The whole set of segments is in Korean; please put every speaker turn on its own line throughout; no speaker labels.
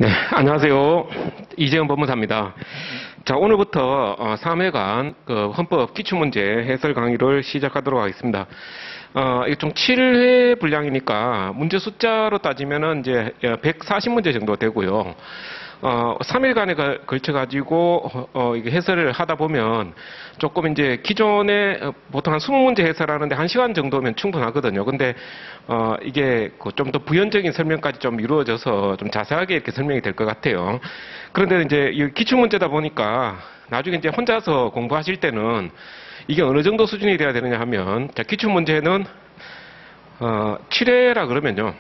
네, 안녕하세요. 이재현 법무사입니다. 자, 오늘부터 3회간 헌법 기출문제 해설 강의를 시작하도록 하겠습니다. 이게 총 7회 분량이니까 문제 숫자로 따지면은 이제 140문제 정도 되고요. 3일간에 걸쳐가지고, 이게 해설을 하다 보면 조금 이제 기존에 보통 한 20문제 해설하는데 1시간 정도면 충분하거든요. 근데, 이게 좀 더 부연적인 설명까지 좀 이루어져서 좀 자세하게 이렇게 설명이 될 것 같아요. 그런데 이제 이 기출문제다 보니까 나중에 이제 혼자서 공부하실 때는 이게 어느 정도 수준이 돼야 되느냐 하면, 자, 기출문제는, 7회라 그러면요.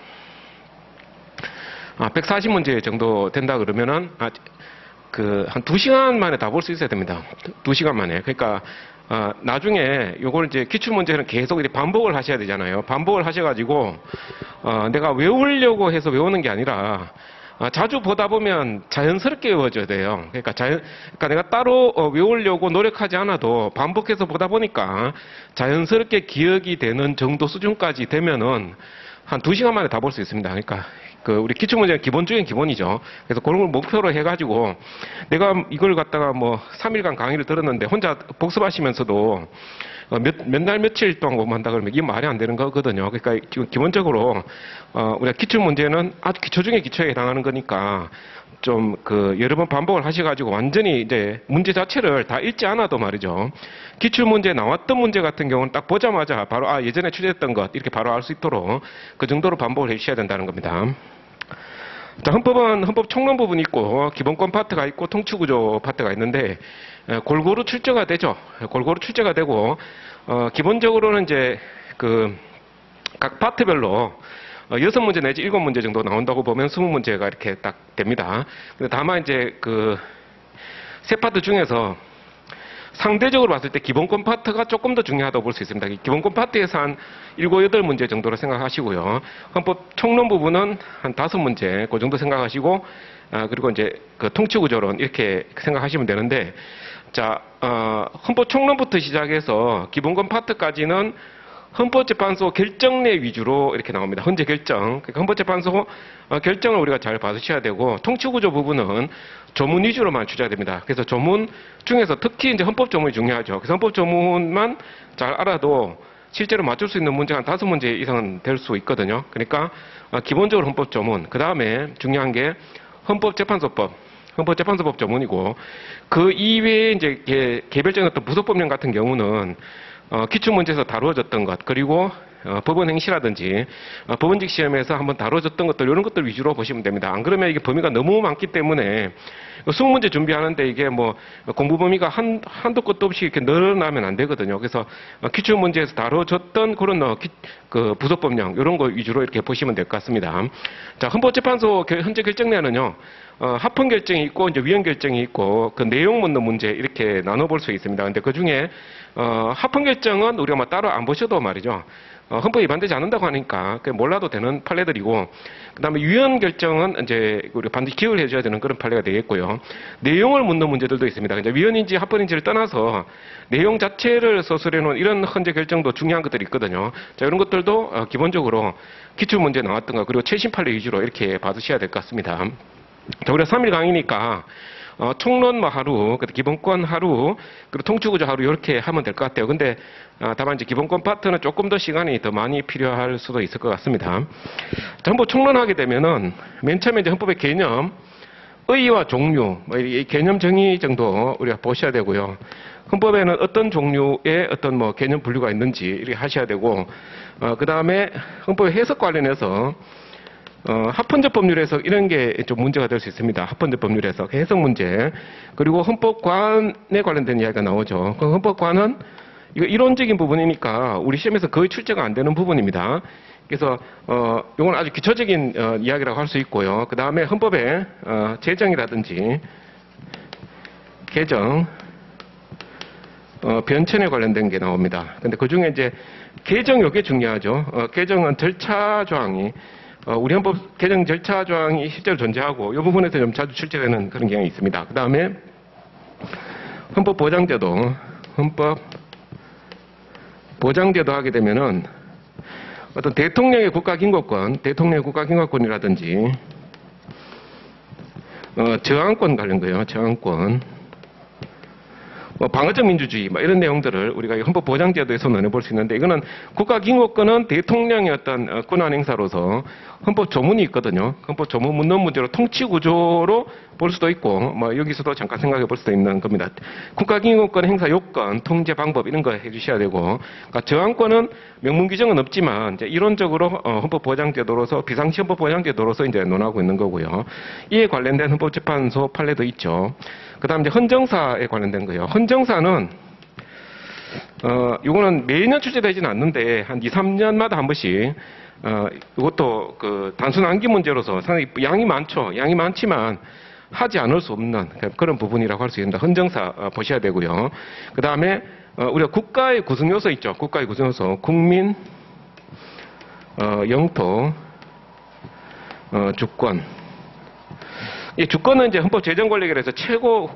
140문제 정도 된다 그러면은, 한 2시간 만에 다 볼 수 있어야 됩니다. 2시간 만에. 그러니까, 나중에 요걸 이제 기출문제는 계속 이렇게 반복을 하셔야 되잖아요. 반복을 하셔가지고, 내가 외우려고 해서 외우는 게 아니라, 자주 보다 보면 자연스럽게 외워져야 돼요. 그러니까 내가 따로 외우려고 노력하지 않아도 반복해서 보다 보니까 자연스럽게 기억이 되는 정도 수준까지 되면은 한 2시간 만에 다 볼 수 있습니다. 그러니까 우리 기출문제는 기본 중엔 기본이죠. 그래서 그런 걸 목표로 해가지고 내가 이걸 갖다가 뭐 3일간 강의를 들었는데 혼자 복습하시면서도 몇 날 며칠 동안 공부한다 그러면 이게 말이 안 되는 거거든요. 그러니까 기본적으로 우리가 기출문제는 아주 기초 중에 기초에 해당하는 거니까 좀 여러 번 반복을 하셔가지고 완전히 이제 문제 자체를 다 읽지 않아도 말이죠. 기출문제 나왔던 문제 같은 경우는 딱 보자마자 바로 예전에 출제했던 것 이렇게 바로 알 수 있도록 그 정도로 반복을 해주셔야 된다는 겁니다. 자, 헌법은 헌법 총론 부분이 있고 기본권 파트가 있고 통치구조 파트가 있는데 골고루 출제가 되죠. 골고루 출제가 되고 기본적으로는 이제 각 파트별로 6문제 내지 7문제 정도 나온다고 보면 20문제가 이렇게 딱 됩니다. 근데 다만 이제 세 파트 중에서 상대적으로 봤을 때 기본권 파트가 조금 더 중요하다고 볼 수 있습니다. 기본권 파트에서 한 7, 8문제 정도로 생각하시고요. 헌법 총론 부분은 한 5문제, 그 정도 생각하시고, 그리고 이제 통치구조론 이렇게 생각하시면 되는데, 자, 헌법 총론부터 시작해서 기본권 파트까지는 헌법재판소 결정내 위주로 이렇게 나옵니다. 헌재 결정. 그러니까 헌법재판소 결정을 우리가 잘 받으셔야 되고, 통치구조 부분은 조문 위주로만 출제가 됩니다. 그래서 조문 중에서 특히 이제 헌법 조문이 중요하죠. 그래서 헌법 조문만 잘 알아도 실제로 맞출 수 있는 문제가 한 5문제 이상은 될 수 있거든요. 그러니까 기본적으로 헌법 조문, 그 다음에 중요한 게 헌법재판소법, 헌법재판소법 조문이고 그 이외에 이제 개별적인 어떤 부속법령 같은 경우는 기출문제에서 다루어졌던 것, 그리고 법원 행시라든지 법원직 시험에서 한번 다뤄졌던 것들 이런 것들 위주로 보시면 됩니다. 안 그러면 이게 범위가 너무 많기 때문에 20문제 준비하는데 이게 뭐 공부 범위가 한도 끝도 없이 이렇게 늘어나면 안 되거든요. 그래서 기출문제에서 다뤄졌던 그런 부속법령 이런 거 위주로 이렇게 보시면 될 것 같습니다. 자, 헌법재판소 현재 결정내는요. 합헌 결정이 있고 이제 위헌 결정이 있고 그 내용 묻는 문제 이렇게 나눠볼 수 있습니다. 근데 그 중에 합헌 결정은 우리가 뭐 따로 안 보셔도 말이죠. 헌법 위반되지 않는다고 하니까 몰라도 되는 판례들이고, 그다음에 위헌 결정은 이제 우리가 반드시 기억을 해줘야 되는 그런 판례가 되겠고요. 내용을 묻는 문제들도 있습니다. 이제 위헌인지 합헌인지를 떠나서 내용 자체를 서술해 놓은 이런 헌재 결정도 중요한 것들이 있거든요. 자, 이런 것들도 기본적으로 기출 문제 나왔던 거 그리고 최신 판례 위주로 이렇게 받으셔야 될 것 같습니다. 자, 우리가 3일 강의니까 총론 하루, 기본권 하루, 그리고 통치구조 하루 이렇게 하면 될 것 같아요. 근데 다만 이제 기본권 파트는 조금 더 시간이 더 많이 필요할 수도 있을 것 같습니다. 자, 헌법 총론하게 되면은 맨 처음에 이제 헌법의 개념, 의의와 종류, 이 개념 정의 정도 우리가 보셔야 되고요. 헌법에는 어떤 종류의 어떤 뭐 개념 분류가 있는지 이렇게 하셔야 되고, 그 다음에 헌법의 해석 관련해서 합헌적 법률에서 이런 게 좀 문제가 될 수 있습니다. 합헌적 법률에서 해석 문제. 그리고 헌법관에 관련된 이야기가 나오죠. 그 헌법관은 이거 이론적인 부분이니까 우리 시험에서 거의 출제가 안 되는 부분입니다. 그래서 이건 아주 기초적인 이야기라고 할 수 있고요. 그 다음에 헌법의 제정이라든지 개정, 변천에 관련된 게 나옵니다. 근데 그 중에 이제 개정 요게 중요하죠. 개정은 절차 조항이 우리 헌법 개정 절차 조항이 실제로 존재하고 이 부분에서 좀 자주 출제되는 그런 경향이 있습니다. 그 다음에 헌법 보장제도, 헌법 보장제도 하게 되면은 어떤 대통령의 국가긴급권, 대통령의 국가긴급권이라든지 저항권 관련 거예요. 저항권. 방어적 민주주의 이런 내용들을 우리가 헌법보장제도에서 논해볼 수 있는데, 이거는 국가기록권은 대통령의 어떤 권한 행사로서 헌법 조문이 있거든요. 헌법 조문 묻는 문제로 통치구조로 볼 수도 있고, 여기서도 잠깐 생각해 볼 수도 있는 겁니다. 국가기록권 행사 요건, 통제 방법 이런 거 해주셔야 되고, 그러니까 저항권은 명문 규정은 없지만 이제 이론적으로 헌법보장제도로서 비상시 헌법보장제도로서 이제 논하고 있는 거고요. 이에 관련된 헌법재판소 판례도 있죠. 그다음 이제 헌정사에 관련된 거예요. 헌정사는 이거는 매년 출제되지는 않는데 한 2, 3년마다 한 번씩 이것도 그 단순 암기 문제로서 상당히 양이 많죠. 양이 많지만 하지 않을 수 없는 그런 부분이라고 할 수 있습니다. 헌정사 보셔야 되고요. 그다음에 우리가 국가의 구성 요소 있죠. 국가의 구성 요소 국민, 영토, 주권. 이 주권은 이제 헌법 제정 권력이라서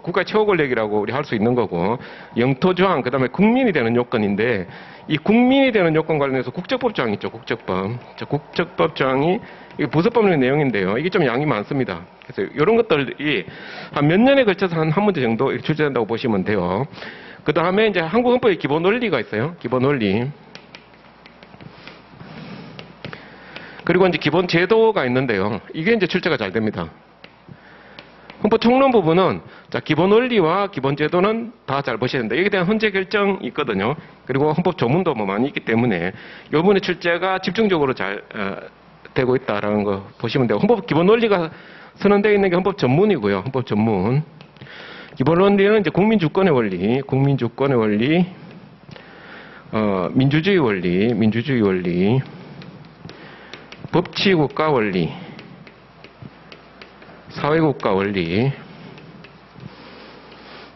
국가의 최고 권력이라고 우리 할 수 있는 거고, 영토 조항, 그 다음에 국민이 되는 요건인데, 이 국민이 되는 요건 관련해서 국적법 조항이 있죠, 국적법. 국적법 조항이, 이게 부서법률 내용인데요. 이게 좀 양이 많습니다. 그래서 이런 것들이 한 몇 년에 걸쳐서 한 문제 정도 출제된다고 보시면 돼요. 그 다음에 이제 한국 헌법의 기본 원리가 있어요. 기본 원리. 그리고 이제 기본 제도가 있는데요. 이게 이제 출제가 잘 됩니다. 헌법 총론 부분은 기본 원리와 기본 제도는 다 잘 보셔야 된다. 여기에 대한 헌재 결정이 있거든요. 그리고 헌법 조문도 많이 있기 때문에 이 부분의 출제가 집중적으로 잘 되고 있다라는 거 보시면 되고, 헌법 기본 원리가 선언되어 있는 게 헌법 전문이고요. 헌법 전문. 기본 원리는 이제 국민주권의 원리, 국민주권의 원리, 민주주의 원리, 민주주의 원리, 법치국가 원리, 사회국가 원리,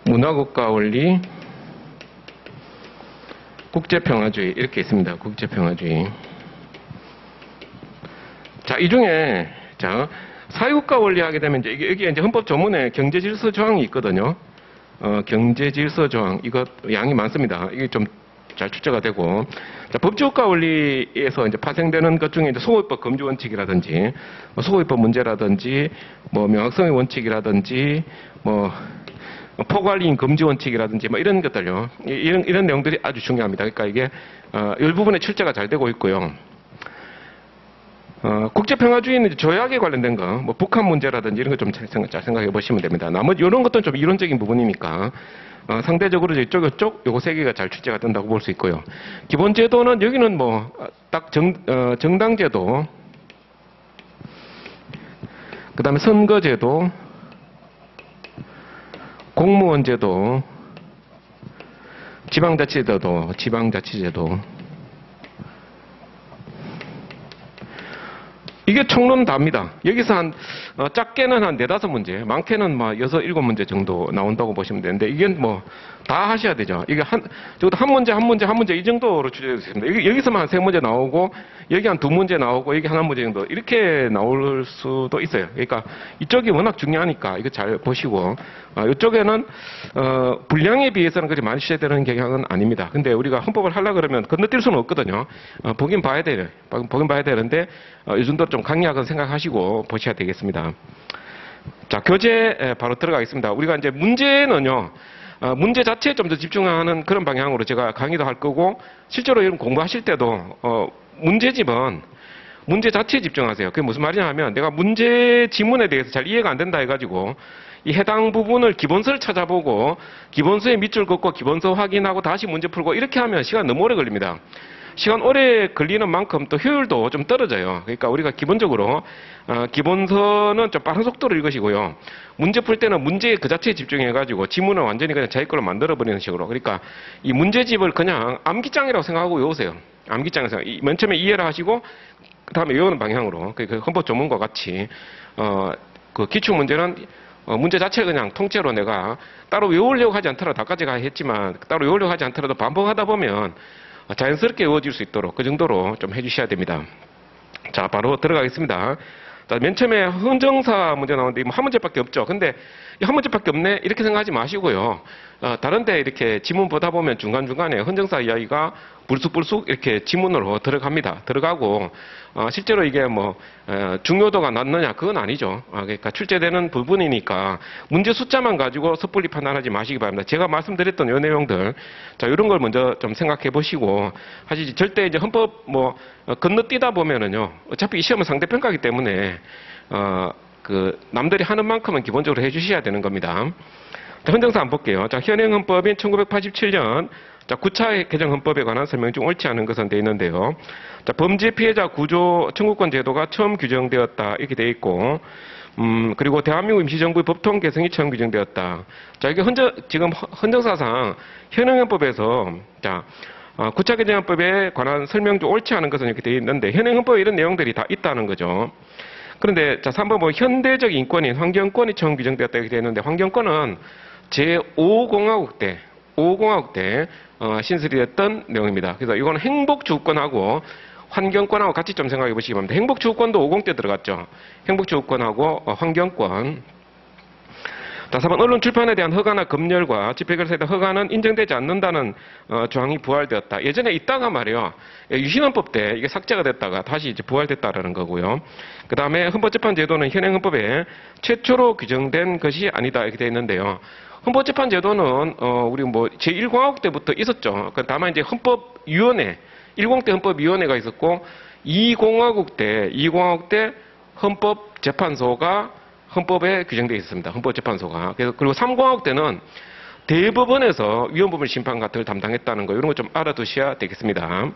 문화국가 원리, 국제평화주의 이렇게 있습니다. 국제평화주의. 자, 이 중에 사회국가 원리 하게 되면 이제 여기 이제 헌법 조문에 경제질서 조항이 있거든요. 경제질서 조항 이거 양이 많습니다. 이게 좀 잘 출제가 되고, 자, 법치국가 원리에서 이제 파생되는 것 중에 이제 소호입법 금지 원칙이라든지, 소호입법 문제라든지, 명확성의 원칙이라든지, 포괄이익 금지 원칙이라든지, 이런 것들요. 이런 내용들이 아주 중요합니다. 그러니까 이게 일부분에 출제가 잘 되고 있고요. 국제평화주의는 조약에 관련된 거, 북한 문제라든지 이런 거 좀 잘 생각해 보시면 됩니다. 나머지 이런 것도 좀 이론적인 부분이니까 상대적으로 이쪽 요거 세 개가 잘 출제가 된다고 볼 수 있고요. 기본 제도는 여기는 딱 정당제도, 그 다음에 선거제도, 공무원제도, 지방자치제도. 이게 총론 답니다. 여기서 작게는 한 4-5문제, 많게는 6-7문제 정도 나온다고 보시면 되는데, 이게 다 하셔야 되죠. 이게 적어도 한 문제 이 정도로 추정되어 있습니다. 여기서만 한 3문제 나오고, 여기 한 2문제 나오고, 여기 한 문제 정도, 이렇게 나올 수도 있어요. 그러니까 이쪽이 워낙 중요하니까 이거 잘 보시고, 이쪽에는, 분량에 비해서는 그렇게 많이 취재되는 경향은 아닙니다. 근데 우리가 헌법을 하려고 그러면 건너뛸 수는 없거든요. 보긴 봐야 돼요. 보긴 봐야 되는데, 이 정도 좀 강약은 생각하시고 보셔야 되겠습니다. 자, 교재 바로 들어가겠습니다. 우리가 이제 문제는요, 문제 자체에 좀 더 집중하는 그런 방향으로 제가 강의도 할 거고, 실제로 여러분 공부하실 때도, 문제집은 문제 자체에 집중하세요. 그게 무슨 말이냐 하면, 내가 문제 지문에 대해서 잘 이해가 안 된다 해가지고, 이 해당 부분을 기본서를 찾아보고, 기본서에 밑줄 긋고, 기본서 확인하고, 다시 문제 풀고, 이렇게 하면 시간 너무 오래 걸립니다. 시간 오래 걸리는 만큼 또 효율도 좀 떨어져요. 그러니까 우리가 기본적으로 기본서는 좀 빠른 속도로 읽으시고요. 문제 풀 때는 문제 그 자체에 집중해가지고 지문을 완전히 그냥 자기 걸로 만들어버리는 식으로. 그러니까 이 문제집을 그냥 암기장이라고 생각하고 외우세요. 암기장에서 맨 처음에 이해를 하시고 그 다음에 외우는 방향으로. 그 헌법 조문과 같이 그 기출 문제는 문제 자체를 그냥 통째로 내가 따로 외우려고 하지 않더라도 다까지 했지만 따로 외우려고 하지 않더라도 반복하다 보면 자연스럽게 외워질 수 있도록 그 정도로 좀 해주셔야 됩니다. 자, 바로 들어가겠습니다. 자, 맨 처음에 헌정사 문제 나오는데 한 문제밖에 없죠. 근데 한 문제밖에 없네 이렇게 생각하지 마시고요. 다른데 이렇게 지문 보다 보면 중간중간에 헌정사 이야기가 불쑥불쑥 이렇게 지문으로 들어갑니다. 들어가고 실제로 이게 뭐 중요도가 낮느냐 그건 아니죠. 그러니까 출제되는 부분이니까 문제 숫자만 가지고 섣불리 판단하지 마시기 바랍니다. 제가 말씀드렸던 이 내용들 자 이런 걸 먼저 좀 생각해 보시고 하시지 절대 이제 헌법 뭐 건너뛰다 보면은요 어차피 이 시험은 상대평가이기 때문에 그 남들이 하는 만큼은 기본적으로 해주셔야 되는 겁니다. 자, 헌정사 한번 볼게요. 자, 현행 헌법인 1987년 자, 9차 개정 헌법에 관한 설명 중 옳지 않은 것은 되어 있는데요. 자, 범죄 피해자 구조 청구권 제도가 처음 규정되었다 이렇게 되어 있고, 그리고 대한민국 임시정부의 법통 개성이 처음 규정되었다. 자, 이게 지금 헌정사상 현행 헌법에서 자, 9차 개정 헌법에 관한 설명 중 옳지 않은 것은 이렇게 되어 있는데 현행 헌법에 이런 내용들이 다 있다는 거죠. 그런데 자, 3번 뭐 현대적 인권인 환경권이 처음 규정되었다 이렇게 되어 있는데 환경권은 제5공화국 때 신설이 됐던 내용입니다. 그래서 이거는 행복주권하고 환경권하고 같이 좀 생각해 보시기 바랍니다. 행복주권도 50대 들어갔죠. 행복주권하고 환경권. 자, 4번 언론 출판에 대한 허가나 검열과 집회결사에 대한 허가는 인정되지 않는다는 조항이 부활되었다. 예전에 있다가 말이요. 유신헌법 때 이게 삭제가 됐다가 다시 이제 부활됐다라는 거고요. 그 다음에 헌법재판제도는 현행 헌법에 최초로 규정된 것이 아니다 이렇게 되어 있는데요. 헌법재판제도는 우리 뭐 제1공화국 때부터 있었죠. 다만 이제 헌법위원회 10대 헌법위원회가 있었고 2공화국 때 헌법재판소가 헌법에 규정되어 있습니다. 헌법재판소가. 그리고 3공화국 때는 대법원에서 위헌부분 심판 같은 걸 담당했다는 거 이런 거 좀 알아두셔야 되겠습니다.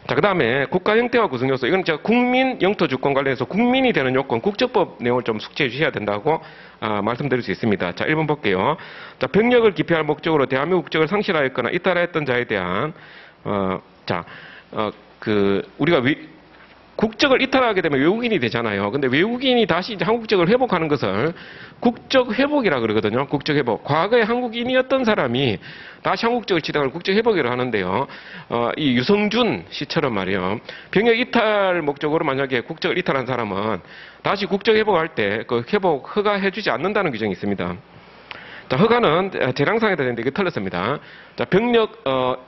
자, 그 다음에 국가 형태와 구성 요소. 이건 제가 국민 영토 주권 관련해서 국민이 되는 요건, 국적법 내용을 좀 숙지해 주셔야 된다고 말씀드릴 수 있습니다. 자, 1번 볼게요. 자, 병력을 기피할 목적으로 대한민국 국적을 상실하였거나 이탈하였던 자에 대한 우리가 국적을 이탈하게 되면 외국인이 되잖아요. 근데 외국인이 다시 이제 한국 국적을 회복하는 것을 국적 회복이라 그러거든요. 국적 회복. 과거에 한국인이었던 사람이 다시 한국 국적을 취득하는 국적 회복이라고 하는데요. 이 유성준 씨처럼 말이에요. 병역 이탈 목적으로 만약에 국적을 이탈한 사람은 다시 국적 회복할 때 그 회복 허가해주지 않는다는 규정이 있습니다. 자, 허가는 재량상에다 되는데 이게 틀렸습니다. 자, 병력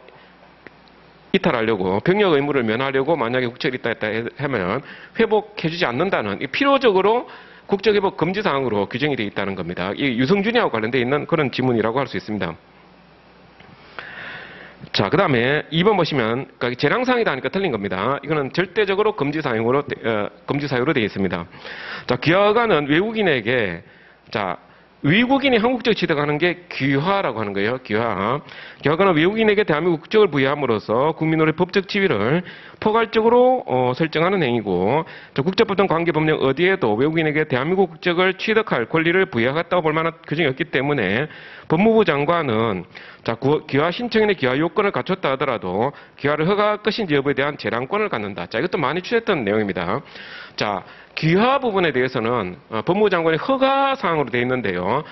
이탈하려고 병역 의무를 면하려고 만약에 국적 이탈했다 하면 회복해주지 않는다는 필요적으로 국적회복 금지사항으로 규정이 되어 있다는 겁니다. 이 유성준이하고 관련되어 있는 그런 지문이라고 할 수 있습니다. 자, 그 다음에 2번 보시면 그러니까 재량상이다 하니까 틀린 겁니다. 이거는 절대적으로 금지사유로 되어 있습니다. 자, 귀화가는 외국인에게 외국인이 한국적 취득하는 게 귀화라고 하는 거예요. 귀화. 귀화가는 외국인에게 대한민국 국적을 부여함으로써 국민으로의 법적 지위를 포괄적으로 설정하는 행위고 국적법 등 관계법령 어디에도 외국인에게 대한민국 국적을 취득할 권리를 부여하겠다고 볼 만한 규정이 없기 때문에 법무부 장관은 귀화 신청인의 귀화 요건을 갖췄다 하더라도 귀화를 허가할 것인지 여부에 대한 재량권을 갖는다. 자, 이것도 많이 취했던 내용입니다. 자, 귀화 부분에 대해서는 법무부 장관의 허가 사항으로 되어 있는데요.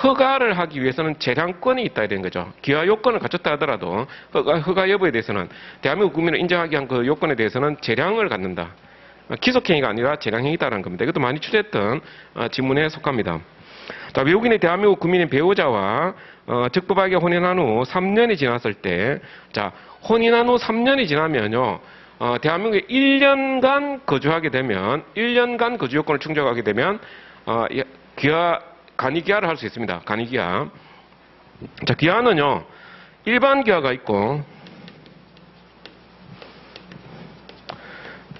허가를 하기 위해서는 재량권이 있다야 되는 거죠. 귀화 요건을 갖췄다 하더라도 허가 여부에 대해서는 대한민국 국민을 인정하기 위한 그 요건에 대해서는 재량을 갖는다. 기속행위가 아니라 재량행위다라는 겁니다. 이것도 많이 취재했던 지문에 속합니다. 자, 외국인의 대한민국 국민인 배우자와 적법하게 혼인한 후 3년이 지났을 때, 자, 혼인한 후 3년이 지나면요. 대한민국에 1년간 거주하게 되면, 1년간 거주 요건을 충족하게 되면, 간이기화를 할 수 있습니다. 간이기화. 자, 기화는요, 일반 기화가 있고,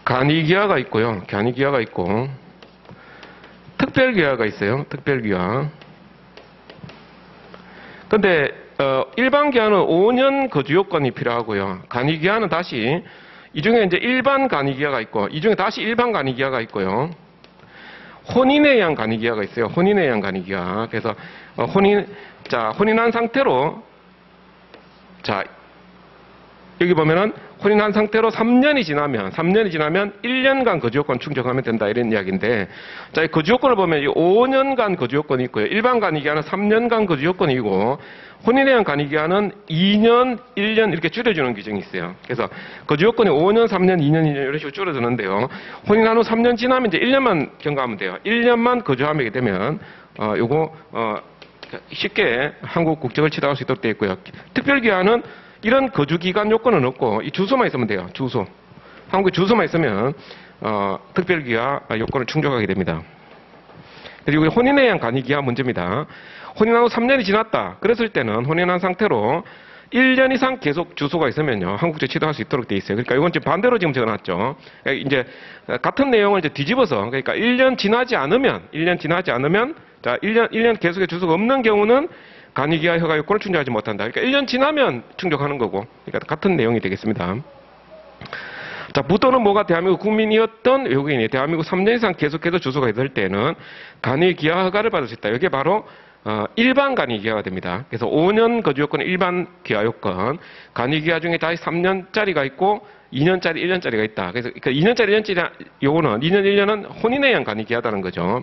간이기화가 있고요. 간이기화가 있고, 특별기화가 있어요. 특별기화. 근데, 일반 기화는 5년 거주 요건이 필요하고요. 간이기화는 다시, 이 중에 이제 일반 간이기화가 있고, 이 중에 다시 일반 간이기화가 있고요. 혼인에 의한 간이기화가 있어요. 혼인에 의한 간이기화. 그래서, 혼인한 상태로, 자, 여기 보면은, 혼인한 상태로 3년이 지나면 1년간 거주요건 충족하면 된다. 이런 이야기인데, 자, 이 거주요건을 보면 5년간 거주요건이 있고요. 일반 간이기화는 3년간 거주요건이고, 혼인에 의한 간이기화는 2년, 1년 이렇게 줄여주는 규정이 있어요. 그래서 거주요건이 5년, 3년, 2년, 2년 이런 식으로 줄어드는데요. 혼인한 후 3년 지나면 이제 1년만 경과하면 돼요. 1년만 거주하게 되면, 쉽게 한국 국적을 취득할 수 있도록 되어 있고요. 특별기화는 이런 거주기간 요건은 없고 이 주소만 있으면 돼요. 주소. 한국에 주소만 있으면 특별기아 요건을 충족하게 됩니다. 그리고 혼인에 의한 간이기아 문제입니다. 혼인하고 3년이 지났다. 그랬을 때는 혼인한 상태로 1년 이상 계속 주소가 있으면요, 한국제 취득할 수 있도록 돼 있어요. 그러니까 이건 지금 반대로 지금 적어놨죠. 이제 같은 내용을 이제 뒤집어서, 그러니까 1년 지나지 않으면, 자, 1년 계속의 주소가 없는 경우는 간이기아 허가 요건을 충족하지 못한다. 그러니까 1년 지나면 충족하는 거고, 그러니까 같은 내용이 되겠습니다. 자, 부도는 뭐가 대한민국 국민이었던 외국인이 대한민국 3년 이상 계속해서 주소가 있을 때는 간이기아 허가를 받을 수 있다. 이게 바로 일반 간이기아가 됩니다. 그래서 5년 거주 요건은 일반 기아 요건, 간이기아 중에 다시 3년짜리가 있고 2년짜리, 1년짜리가 있다. 그래서 그 2년짜리, 1년짜리 요거는 2년, 1년은 혼인에 의한 간이기아다는 거죠.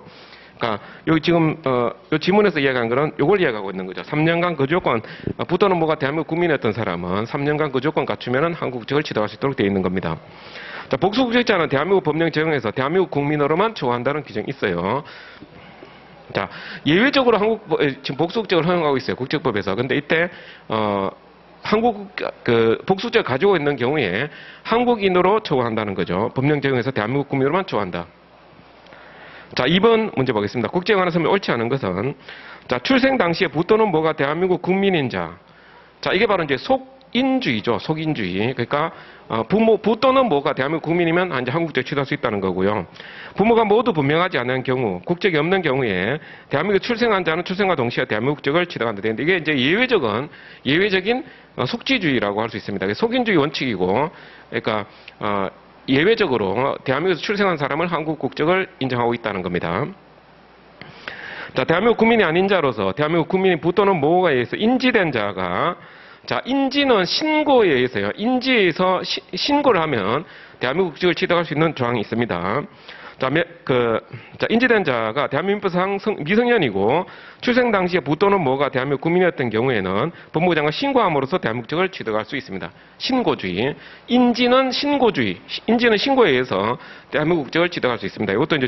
그러니까 여기 지금 요 지문에서 이야기한 거는 요걸 이야기하고 있는 거죠. 3년간 거주 요건, 부도는 뭐가 대한민국 국민이었던 사람은 3년간 거주 요건 갖추면은 한국 국적을 취득할 수 있도록 되어 있는 겁니다. 자, 복수 국적자는 대한민국 법령 제정에서 대한민국 국민으로만 처우한다는 규정이 있어요. 자, 예외적으로 지금 복수국적을 허용하고 있어요. 국적법에서. 근데 이때, 복수국적을 가지고 있는 경우에 한국인으로 처우한다는 거죠. 법령 제정에서 대한민국 국민으로만 처우한다. 자, 2번 문제 보겠습니다. 국적에 관한 설명이 옳지 않은 것은, 자, 출생 당시에 부도는 뭐가 대한민국 국민인 자. 자, 이게 바로 이제 속인주의죠. 속인주의. 그러니까, 부도는 뭐가 대한민국 국민이면 이제 한국국적을 취득할 수 있다는 거고요. 부모가 모두 분명하지 않은 경우, 국적이 없는 경우에 대한민국에 출생한 자는 출생과 동시에 대한민국 국적을 취득한다 되는데 이게 이제 예외적인 속지주의라고 할 수 있습니다. 속인주의 원칙이고, 그러니까, 예외적으로 대한민국에서 출생한 사람을 한국 국적을 인정하고 있다는 겁니다. 자, 대한민국 국민이 아닌 자로서 대한민국 국민이 부도는 뭐에 의해서 인지된 자가, 자, 인지는 신고에 의해서요. 인지에서 신고를 하면 대한민국 국적을 취득할 수 있는 조항이 있습니다. 자, 인지된 자가 대한민국에서 미성년이고 출생 당시에 부도는 뭐가 대한민국 국민이었던 경우에는 법무부 장관 신고함으로써 대한민국 국적을 취득할 수 있습니다. 신고주의. 인지는 신고주의. 인지는 신고에 의해서 대한민국 국적을 취득할 수 있습니다. 이것도 이제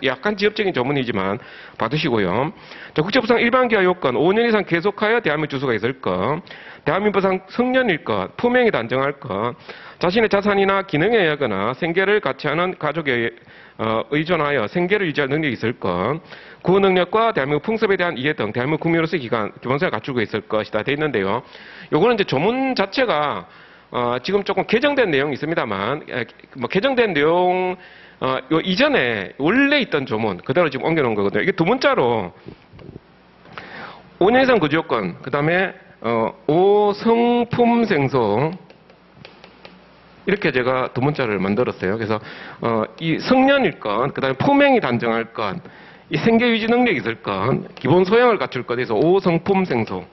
약간 지역적인 조문이지만 봐두시고요. 자, 국적법상 일반기아 요건 5년 이상 계속하여 대한민국 주소가 있을 것. 대한민국상 성년일 것. 품행이 단정할 것. 자신의 자산이나 기능에 의하거나 생계를 같이 하는 가족에 의존하여 생계를 유지할 능력이 있을 것, 그 능력과 대한민국 풍습에 대한 이해 등 대한민국 국민으로서의 기본성을 갖추고 있을 것이다 돼 있는데요. 요거는 이제 조문 자체가 지금 조금 개정된 내용이 있습니다만, 개정된 내용 요 이전에 원래 있던 조문 그대로 지금 옮겨놓은 거거든요. 이게 두 문자로 5년 이상 거주 요건, 그 다음에 5 성품 생소 이렇게 제가 두 문자를 만들었어요. 그래서 이 성년일 것, 그다음에 품행이 단정할 것, 이 생계 유지 능력이 있을 것, 기본 소양을 갖출 것, 그래서 5 성품 생소.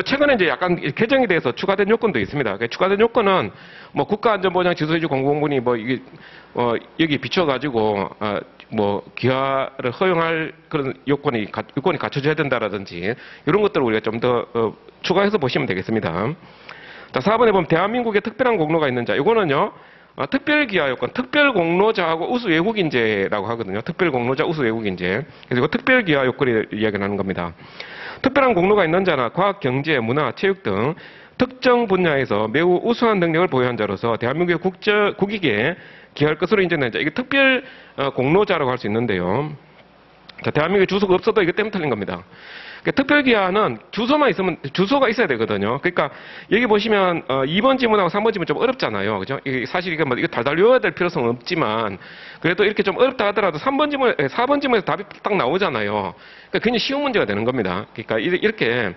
최근에 이제 약간 개정이 돼서 추가된 요건도 있습니다. 추가된 요건은 뭐 국가안전보장 지소유지 공공군이 뭐 이게 여기 비춰가지고 뭐 기하를 허용할 그런 요건이 갖춰져야 된다라든지 이런 것들을 우리가 좀 더 추가해서 보시면 되겠습니다. 자, 4번에 보면 대한민국에 특별한 공로가 있는 자. 이거는요, 특별기하 요건, 특별공로자하고 우수 외국인재라고 하거든요. 특별공로자, 우수 외국인재. 그래서 이거 특별기하 요건을 이야기하는 겁니다. 특별한 공로가 있는 자나 과학, 경제, 문화, 체육 등 특정 분야에서 매우 우수한 능력을 보유한 자로서 대한민국의 국익에 기할 것으로 인정된 자. 이게 특별 공로자라고 할 수 있는데요. 자, 대한민국에 주소가 없어도 이것 때문에 틀린 겁니다. 특별기하는 주소만 있으면, 주소가 있어야 되거든요. 그러니까, 여기 보시면, 2번 지문하고 3번 지문 좀 어렵잖아요. 그죠? 사실 이거 달달 외워야 될 필요성은 없지만, 그래도 이렇게 좀 어렵다 하더라도 4번 지문에서 답이 딱 나오잖아요. 그러니까 굉장히 쉬운 문제가 되는 겁니다. 그러니까 이렇게,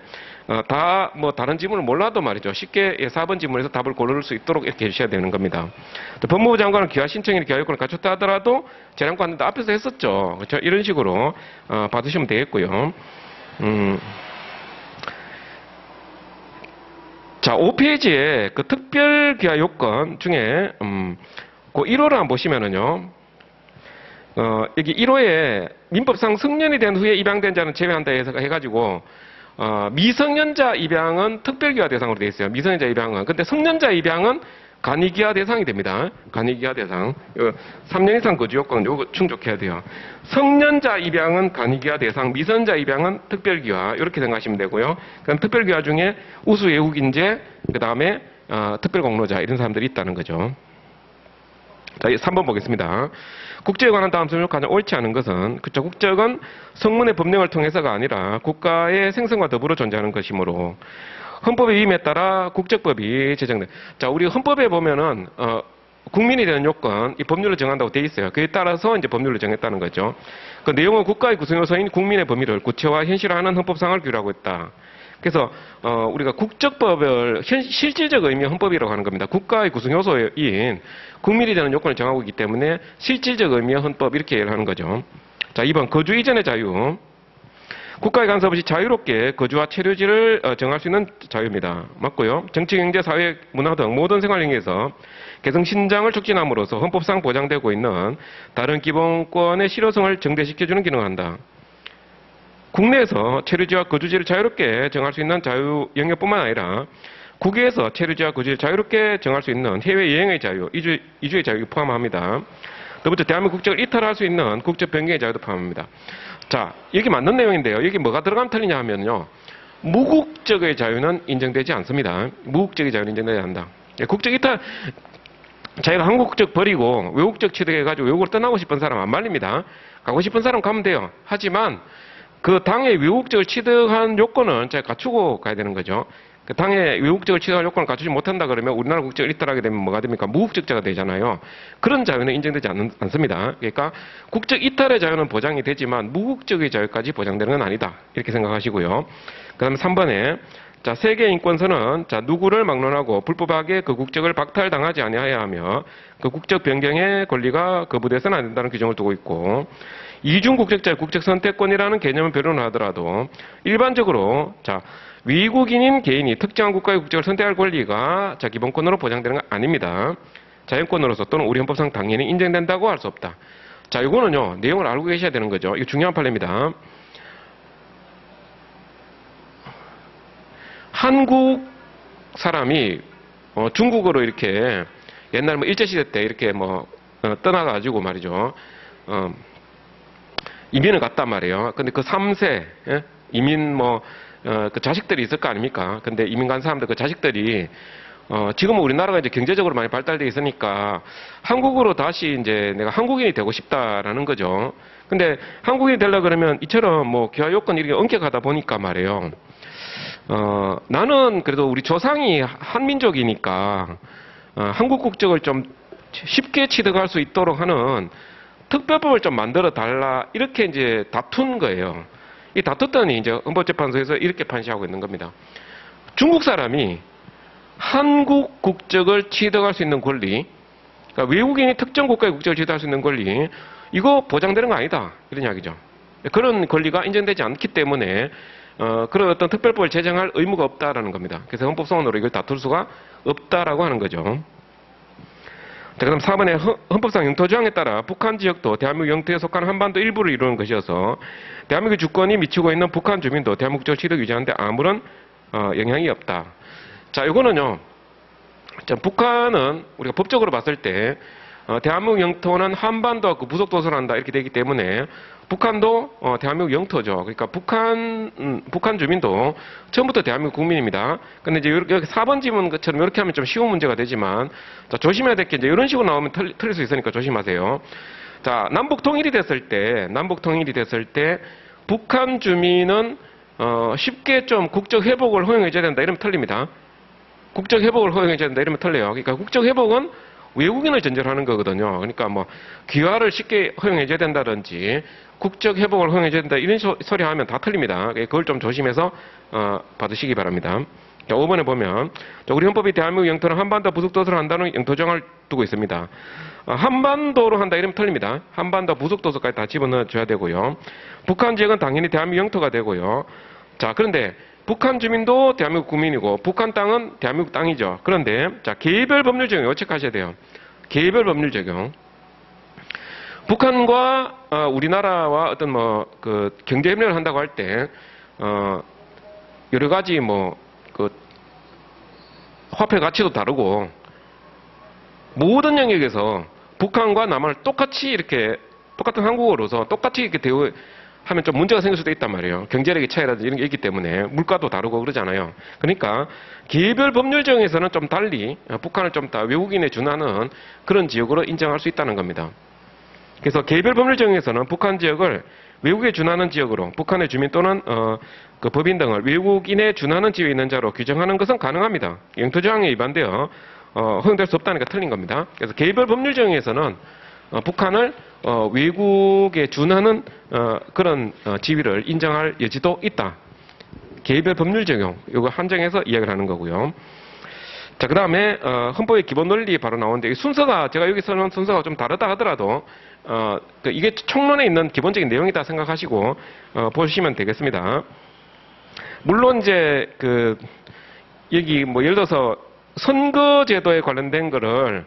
다른 지문을 몰라도 말이죠. 쉽게 4번 지문에서 답을 고를 수 있도록 이렇게 해주셔야 되는 겁니다. 또 법무부 장관은 기하 신청이나 기하 요건을 갖췄다 하더라도, 재량권 앞에서 했었죠. 그렇죠? 이런 식으로, 받으시면 되겠고요. 자, 5페이지에 그 특별기하 요건 중에, 그 1호를 한번 보시면은요, 여기 1호에 민법상 성년이 된 후에 입양된 자는 제외한다 해가지고, 미성년자 입양은 특별기하 대상으로 되어 있어요. 미성년자 입양은. 근데 성년자 입양은 간이기하 대상이 됩니다. 간이기하 대상. 3년 이상 거주 요건은 요거 충족해야 돼요. 성년자 입양은 간이기하 대상, 미성년자 입양은 특별기하. 이렇게 생각하시면 되고요. 그럼 특별기하 중에 우수 외국인재, 그 다음에 특별 공로자 이런 사람들이 있다는 거죠. 자, 3번 보겠습니다. 국적에 관한 다음 설명 가장 옳지 않은 것은 그쵸 국적은 성문의 법령을 통해서가 아니라 국가의 생성과 더불어 존재하는 것이므로 헌법의 위임에 따라 국적법이 제정돼. 자, 우리 헌법에 보면은 국민이 되는 요건 이 법률로 정한다고 돼 있어요. 그에 따라서 이제 법률로 정했다는 거죠. 그 내용은 국가의 구성요소인 국민의 범위를 구체화 현실화하는 헌법상을 규율하고 있다. 그래서 우리가 국적법을 실질적 의미의 헌법이라고 하는 겁니다. 국가의 구성요소인 국민이 되는 요건을 정하고 있기 때문에 실질적 의미의 헌법 이렇게 얘기를 하는 거죠. 자, 2번 거주 이전의 자유. 국가의 간섭 없이 자유롭게 거주와 체류지를 정할 수 있는 자유입니다. 맞고요. 정치, 경제, 사회, 문화 등 모든 생활 행위에서 개성 신장을 촉진함으로써 헌법상 보장되고 있는 다른 기본권의 실효성을 증대시켜주는 기능을 한다. 국내에서 체류지와 거주지를 자유롭게 정할 수 있는 자유 영역뿐만 아니라 국외에서 체류지와 거주지를 자유롭게 정할 수 있는 해외 여행의 자유, 이주의 자유를 포함합니다. 두 번째, 대한민국 국적을 이탈할 수 있는 국적 변경의 자유도 포함합니다. 자, 여기 맞는 내용인데요. 여기 뭐가 들어가면 틀리냐 하면요. 무국적의 자유는 인정되지 않습니다. 무국적의 자유는 인정되지 않는다. 국적 이탈, 자기가 한국 국적 버리고 외국적 취득해가지고 외국으로 떠나고 싶은 사람 안 말립니다. 가고 싶은 사람 가면 돼요. 하지만 그 당의 외국적을 취득한 요건은 제가 갖추고 가야 되는 거죠. 그 당의 외국적을 취득할 요건을 갖추지 못한다 그러면 우리나라 국적을 이탈하게 되면 뭐가 됩니까? 무국적자가 되잖아요. 그런 자유는 인정되지 않습니다. 그러니까 국적 이탈의 자유는 보장이 되지만 무국적의 자유까지 보장되는 건 아니다. 이렇게 생각하시고요. 그 다음에 3번에 자, 세계 인권선은 자, 누구를 막론하고 불법하게 그 국적을 박탈당하지 아니하여야 하며 그 국적 변경의 권리가 거부돼서는 안 된다는 규정을 두고 있고 이중 국적자의 국적 선택권이라는 개념은 변론하더라도 일반적으로 자, 외국인인 개인이 특정한 국가의 국적을 선택할 권리가 자, 기본권으로 보장되는 건 아닙니다. 자연권으로서 또는 우리 헌법상 당연히 인정된다고 할 수 없다. 자, 이거는요, 내용을 알고 계셔야 되는 거죠. 이거 중요한 판례입니다. 한국 사람이 중국으로 이렇게 옛날 뭐 일제시대 때 이렇게 뭐 떠나가지고 말이죠. 이민을 갔단 말이에요. 근데 그 3세, 예? 이민 그 자식들이 있을 거 아닙니까? 근데 이민 간 사람들 그 자식들이 지금은 우리나라가 이제 경제적으로 많이 발달되어 있으니까 한국으로 다시 이제 내가 한국인이 되고 싶다라는 거죠. 근데 한국인이 되려고 그러면 이처럼 뭐 귀화 요건 이렇게 엄격하다 보니까 말이에요. 나는 그래도 우리 조상이 한민족이니까 한국 국적을 좀 쉽게 취득할 수 있도록 하는 특별법을 좀 만들어 달라 이렇게 이제 다툰 거예요. 이 다퉜더니 이제 헌법재판소에서 이렇게 판시하고 있는 겁니다. 중국 사람이 한국 국적을 취득할 수 있는 권리, 그러니까 외국인이 특정 국가의 국적을 취득할 수 있는 권리, 이거 보장되는 거 아니다 이런 이야기죠. 그런 권리가 인정되지 않기 때문에 그런 어떤 특별법을 제정할 의무가 없다라는 겁니다. 그래서 헌법소원으로 이걸 다툴 수가 없다라고 하는 거죠. 자, 그럼 4번에 헌법상 영토조항에 따라 북한 지역도 대한민국 영토에 속한 한반도 일부를 이루는 것이어서 대한민국 주권이 미치고 있는 북한 주민도 대한민국 국적 취득 유지하는데 아무런 영향이 없다. 자, 이거는요. 북한은 우리가 법적으로 봤을 때 대한민국 영토는 한반도와 그 부속 도서한다 이렇게 되기 때문에 북한도 대한민국 영토죠. 그러니까 북한 주민도 처음부터 대한민국 국민입니다. 근데 이제 여기 4번 지문처럼 이렇게 하면 좀 쉬운 문제가 되지만 자, 조심해야 될 게 이제 이런 식으로 나오면 틀릴 수 있으니까 조심하세요. 자, 남북 통일이 됐을 때 북한 주민은 쉽게 좀 국적 회복을 허용해줘야 된다 이러면 틀립니다. 국적 회복을 허용해줘야 된다 이러면 틀려요. 그러니까 국적 회복은 외국인을 전제로 하는 거거든요. 그러니까 뭐 귀화를 쉽게 허용해줘야 된다든지 국적 회복을 허용해줘야 된다 이런 소리 하면 다 틀립니다. 그걸 좀 조심해서 받으시기 바랍니다. 자, 5번에 보면 우리 헌법이 대한민국 영토는 한반도 부속도서로 한다는 영토정을 두고 있습니다. 한반도로 한다 이러면 틀립니다. 한반도 부속도서까지 다 집어넣어줘야 되고요. 북한 지역은 당연히 대한민국 영토가 되고요. 자, 그런데 북한 주민도 대한민국 국민이고 북한 땅은 대한민국 땅이죠. 그런데 자, 개별 법률 적용 이거 체크하셔야 돼요. 개별 법률 적용. 북한과 우리나라와 어떤 뭐 그 경제 협력을 한다고 할 때 여러 가지 뭐 그 화폐 가치도 다르고 모든 영역에서 북한과 남한을 똑같이 이렇게 똑같은 한국어로서 똑같이 이렇게 하면 좀 문제가 생길 수도 있단 말이에요. 경제력의 차이라든지 이런 게 있기 때문에 물가도 다르고 그러잖아요. 그러니까 개별 법률 정에서는 좀 달리 북한을 좀 더 외국인에 준하는 그런 지역으로 인정할 수 있다는 겁니다. 그래서 개별 법률 정에서는 북한 지역을 외국에 준하는 지역으로 북한의 주민 또는 그 법인 등을 외국인에 준하는 지역에 있는 자로 규정하는 것은 가능합니다. 영토 조항에 위반되어 허용될 수 없다니까 틀린 겁니다. 그래서 개별 법률 정에서는 북한을 외국에 준하는 그런 지위를 인정할 여지도 있다. 개별 법률 적용, 이거 한정해서 이야기를 하는 거고요. 자, 그 다음에 헌법의 기본 논리 바로 나오는데 이 순서가 제가 여기서는 순서가 좀 다르다 하더라도 이게 총론에 있는 기본적인 내용이다 생각하시고 보시면 되겠습니다. 물론 이제 여기 뭐 예를 들어서 선거제도에 관련된 거를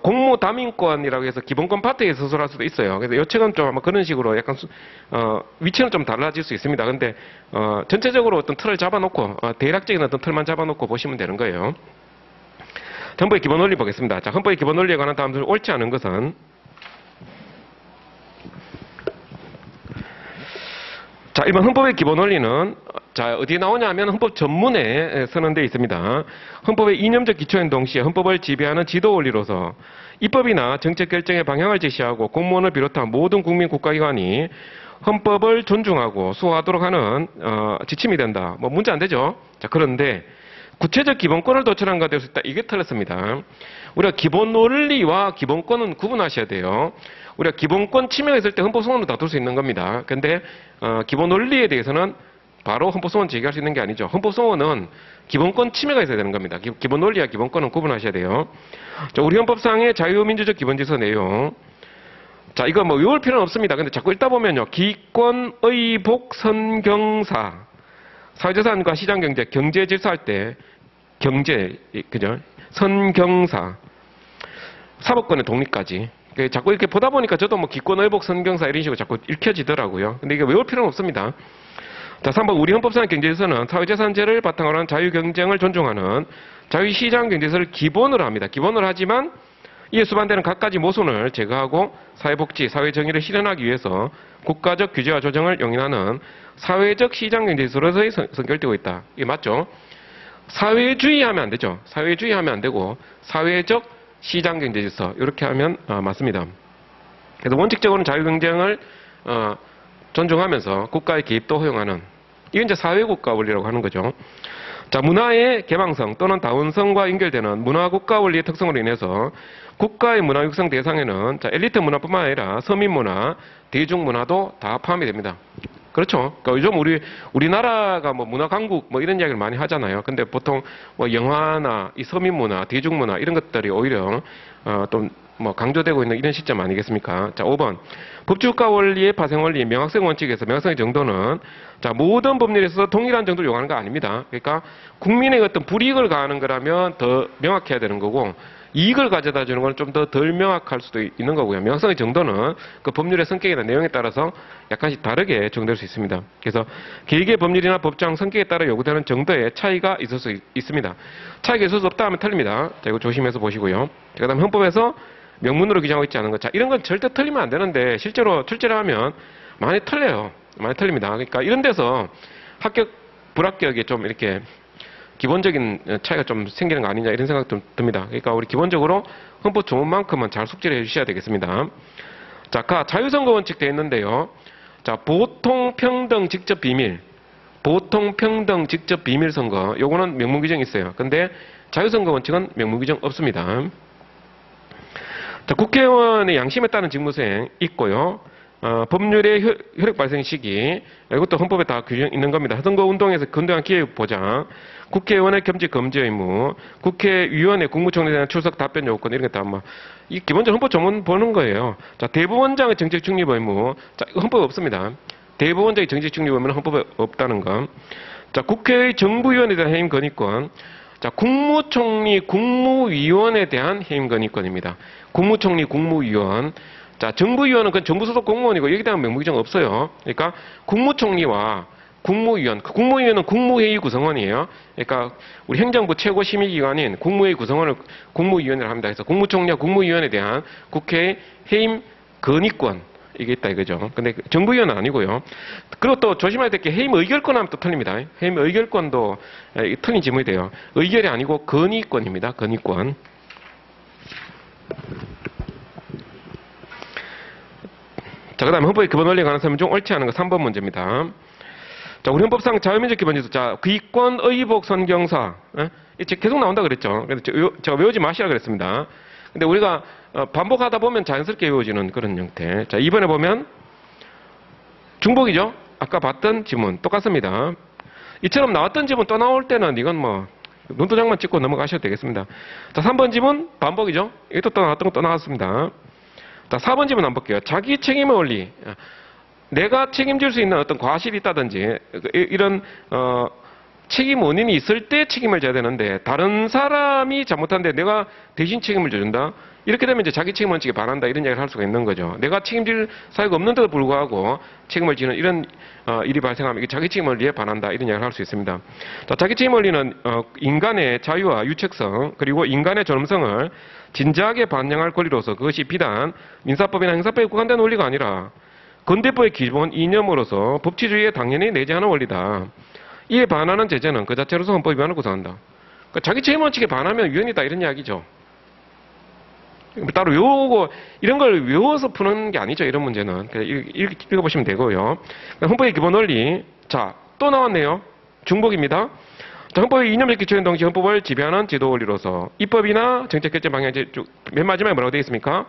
공무담인권이라고 해서 기본권 파트에 서술할 수도 있어요. 그래서 이 책은 좀 아마 그런 식으로 약간 위치는 좀 달라질 수 있습니다. 근데 전체적으로 어떤 틀을 잡아놓고 대략적인 어떤 틀만 잡아놓고 보시면 되는 거예요. 헌법의 기본 논리 보겠습니다. 자, 헌법의 기본 논리에 관한 다음 옳지 않은 것은 자, 1번 헌법의 기본 논리는 자, 어디에 나오냐 하면 헌법 전문에 선언되어 있습니다. 헌법의 이념적 기초인 동시에 헌법을 지배하는 지도 원리로서 입법이나 정책 결정의 방향을 제시하고 공무원을 비롯한 모든 국민 국가기관이 헌법을 존중하고 수호하도록 하는 지침이 된다. 뭐 문제 안 되죠? 자, 그런데 구체적 기본권을 도출한 가 될 수 있다. 이게 틀렸습니다. 우리가 기본 논리와 기본권은 구분하셔야 돼요. 우리가 기본권 침해가 있을 때 헌법소원으로 다툴 수 있는 겁니다. 근데 기본 논리에 대해서는 바로 헌법소원 제기할 수 있는 게 아니죠. 헌법소원은 기본권 침해가 있어야 되는 겁니다. 기본 논리와 기본권은 구분하셔야 돼요. 자, 우리 헌법상의 자유민주적 기본질서 내용. 자, 이거 뭐 외울 필요는 없습니다. 근데 자꾸 읽다 보면요. 기권, 의복, 선경사. 사회재산과 시장경제, 경제질서할 때 경제, 그죠? 선경사. 사법권의 독립까지. 자꾸 이렇게 보다 보니까 저도 뭐 기권, 의복, 선경사 이런 식으로 자꾸 읽혀지더라고요. 근데 이게 외울 필요는 없습니다. 자, 3번 우리 헌법상 경제질서는 사회재산제를 바탕으로 한 자유경쟁을 존중하는 자유시장경제질서를 기본으로 합니다. 기본으로 하지만 이에 수반되는 갖가지 모순을 제거하고 사회복지, 사회정의를 실현하기 위해서 국가적 규제와 조정을 용인하는 사회적 시장경제질서로서의 선결되고 있다. 이게 맞죠? 사회주의 하면 안 되죠. 사회주의 하면 안 되고 사회적 시장경제질서 이렇게 하면 맞습니다. 그래서 원칙적으로는 자유경쟁을 존중하면서 국가의 개입도 허용하는 이게 이제 사회국가 원리라고 하는 거죠. 자, 문화의 개방성 또는 다원성과 연결되는 문화국가 원리의 특성으로 인해서 국가의 문화 육성 대상에는 자, 엘리트 문화뿐만 아니라 서민 문화, 대중 문화도 다 포함이 됩니다. 그렇죠. 그러니까 요즘 우리나라가 뭐 문화 강국 뭐 이런 이야기를 많이 하잖아요. 근데 보통 뭐 영화나 이 서민 문화, 대중 문화 이런 것들이 오히려 좀 뭐 강조되고 있는 이런 시점 아니겠습니까? 자, 5번. 법치국가 원리의 파생 원리, 명확성 원칙에서 명확성의 정도는 자, 모든 법률에 있어서 동일한 정도를 요구하는 거 아닙니다. 그러니까 국민의 어떤 불이익을 가하는 거라면 더 명확해야 되는 거고 이익을 가져다 주는 건 좀 더 덜 명확할 수도 있는 거고요. 명확성의 정도는 그 법률의 성격이나 내용에 따라서 약간씩 다르게 정될 수 있습니다. 그래서 개개의 법률이나 법정 성격에 따라 요구되는 정도의 차이가 있을 수 있습니다. 차이가 있을 수 없다 하면 틀립니다. 자, 이거 조심해서 보시고요. 그 다음 헌법에서 명문으로 규정하고 있지 않은 것. 자, 이런 건 절대 틀리면 안 되는데 실제로 출제를 하면 많이 틀려요. 많이 틀립니다. 그러니까 이런 데서 합격, 불합격에 좀 이렇게 기본적인 차이가 좀 생기는 거 아니냐 이런 생각 좀 듭니다. 그러니까 우리 기본적으로 헌법 조문만큼은 잘 숙지를 해 주셔야 되겠습니다. 자, 자유선거 원칙 되어 있는데요. 자, 보통 평등 직접 비밀. 보통 평등 직접 비밀 선거. 요거는 명문 규정이 있어요. 근데 자유선거 원칙은 명문 규정 없습니다. 자, 국회의원의 양심에 따른 직무수행 있고요. 법률의 효력 발생 시기, 이것도 헌법에 다 규정 있는 겁니다. 선거운동에서 건강한 기회 보장, 국회의원의 겸직 금지 의무, 국회의원의 국무총리에 대한 출석 답변 요건 이런 게 다 이 기본적으로 헌법 조문 보는 거예요. 자, 대법원장의 정책 중립 의무, 자, 이거 헌법에 없습니다. 대법원장의 정책 중립 의무는 헌법에 없다는 거. 자, 국회의 정부위원에 대한 해임 건의권. 자, 국무총리, 국무위원에 대한 해임 건의권입니다. 국무총리, 국무위원. 자, 정부위원은 그 정부 소속 공무원이고 여기에 대한 명무 규정 없어요. 그러니까 국무총리와 국무위원, 국무위원은 국무회의 구성원이에요. 그러니까 우리 행정부 최고 심의기관인 국무회의 구성원을 국무위원이라고 합니다. 그래서 국무총리와 국무위원에 대한 국회의 해임 건의권 이게 있다 이거죠. 근데 정부위원은 아니고요. 그리고 또 조심해야 될 게 해임 의결권 하면 또 틀립니다. 해임 의결권도 틀린 지문이 돼요. 의결이 아니고 건의권입니다. 건의권. 자, 그 다음에 헌법의 기본 원리에 관한 설명 중 옳지 않은 거 3번 문제입니다. 자, 우리 헌법상 자유민주 기본질서, 자, 귀권, 의복, 선경사. 이게 계속 나온다 그랬죠. 그래서 제가 외우지 마시라 그랬습니다. 근데 우리가 반복하다 보면 자연스럽게 외워지는 그런 형태. 자, 이번에 보면 중복이죠. 아까 봤던 지문 똑같습니다. 이처럼 나왔던 지문 또 나올 때는 이건 뭐 눈도장만 찍고 넘어가셔도 되겠습니다. 자, 3번 지문 반복이죠. 이것도 또 나왔던 거 또 나왔습니다. 자, 4번 지문 한번 볼게요. 자기 책임의 원리. 내가 책임질 수 있는 어떤 과실이 있다든지 이런 책임 원인이 있을 때 책임을 져야 되는데 다른 사람이 잘못한데 내가 대신 책임을 져준다. 이렇게 되면 이제 자기 책임 원칙에 반한다 이런 이야기를 할 수가 있는 거죠. 내가 책임질 사유가 없는데도 불구하고 책임을 지는 이런 일이 발생하면 이게 자기 책임 원리에 반한다 이런 이야기를 할 수 있습니다. 자, 자기 책임 원리는 인간의 자유와 유책성 그리고 인간의 존엄성을 진지하게 반영할 권리로서 그것이 비단 민사법이나 형사법에 국한된 원리가 아니라 근대법의 기본 이념으로서 법치주의에 당연히 내재하는 원리다. 이에 반하는 제재는 그 자체로서 헌법 위반을 구성한다. 그러니까 자기 책임 원칙에 반하면 위헌이다 이런 이야기죠. 따로 외우고 이런 걸 외워서 푸는 게 아니죠. 이런 문제는. 이렇게 읽어보시면 되고요. 헌법의 기본 원리. 자, 또 나왔네요. 중복입니다. 자, 헌법의 이념적 기초인 동시에 헌법을 지배하는 지도 원리로서 입법이나 정책 결정 방향 맨 마지막에 뭐라고 되어 있습니까?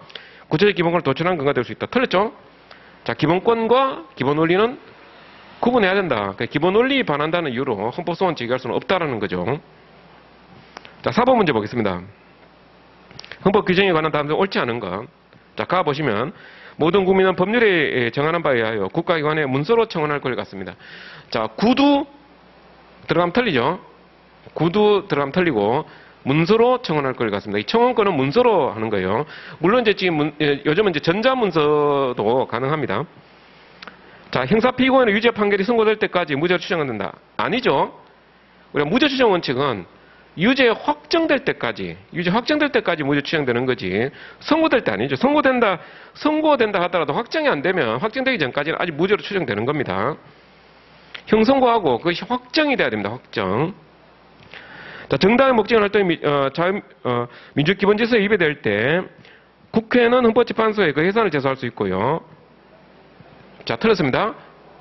구체적 기본권을 도출하는 근거가 될 수 있다. 틀렸죠? 자, 기본권과 기본 원리는 구분해야 된다. 그러니까 기본 원리에 반한다는 이유로 헌법 소원 제기할 수는 없다라는 거죠. 자, 4번 문제 보겠습니다. 헌법 규정에 관한 다음에 옳지 않은 것. 자, 가보시면 모든 국민은 법률에 정하는 바에 의하여 국가기관에 문서로 청원할 권리가 있습니다. 자, 구두 들어가면 틀리죠. 구두 들어가면 틀리고 문서로 청원할 권리가 있습니다. 이 청원권은 문서로 하는 거예요. 물론 이제 지금 요즘은 이제 전자문서도 가능합니다. 자, 형사 피고인의 유죄 판결이 선고될 때까지 무죄로 추정된다. 아니죠. 우리가 무죄 추정 원칙은 유죄 확정될 때까지 무죄 추정되는 거지. 선고될 때 아니죠. 선고된다 하더라도 확정이 안 되면 확정되기 전까지는 아직 무죄로 추정되는 겁니다. 형선고하고 그것이 확정이 돼야 됩니다. 확정. 자, 정당의 목적인 활동이 민주기본질서에 위배될 때 국회는 헌법재판소에 그 해산을 제소할 수 있고요. 자, 틀렸습니다.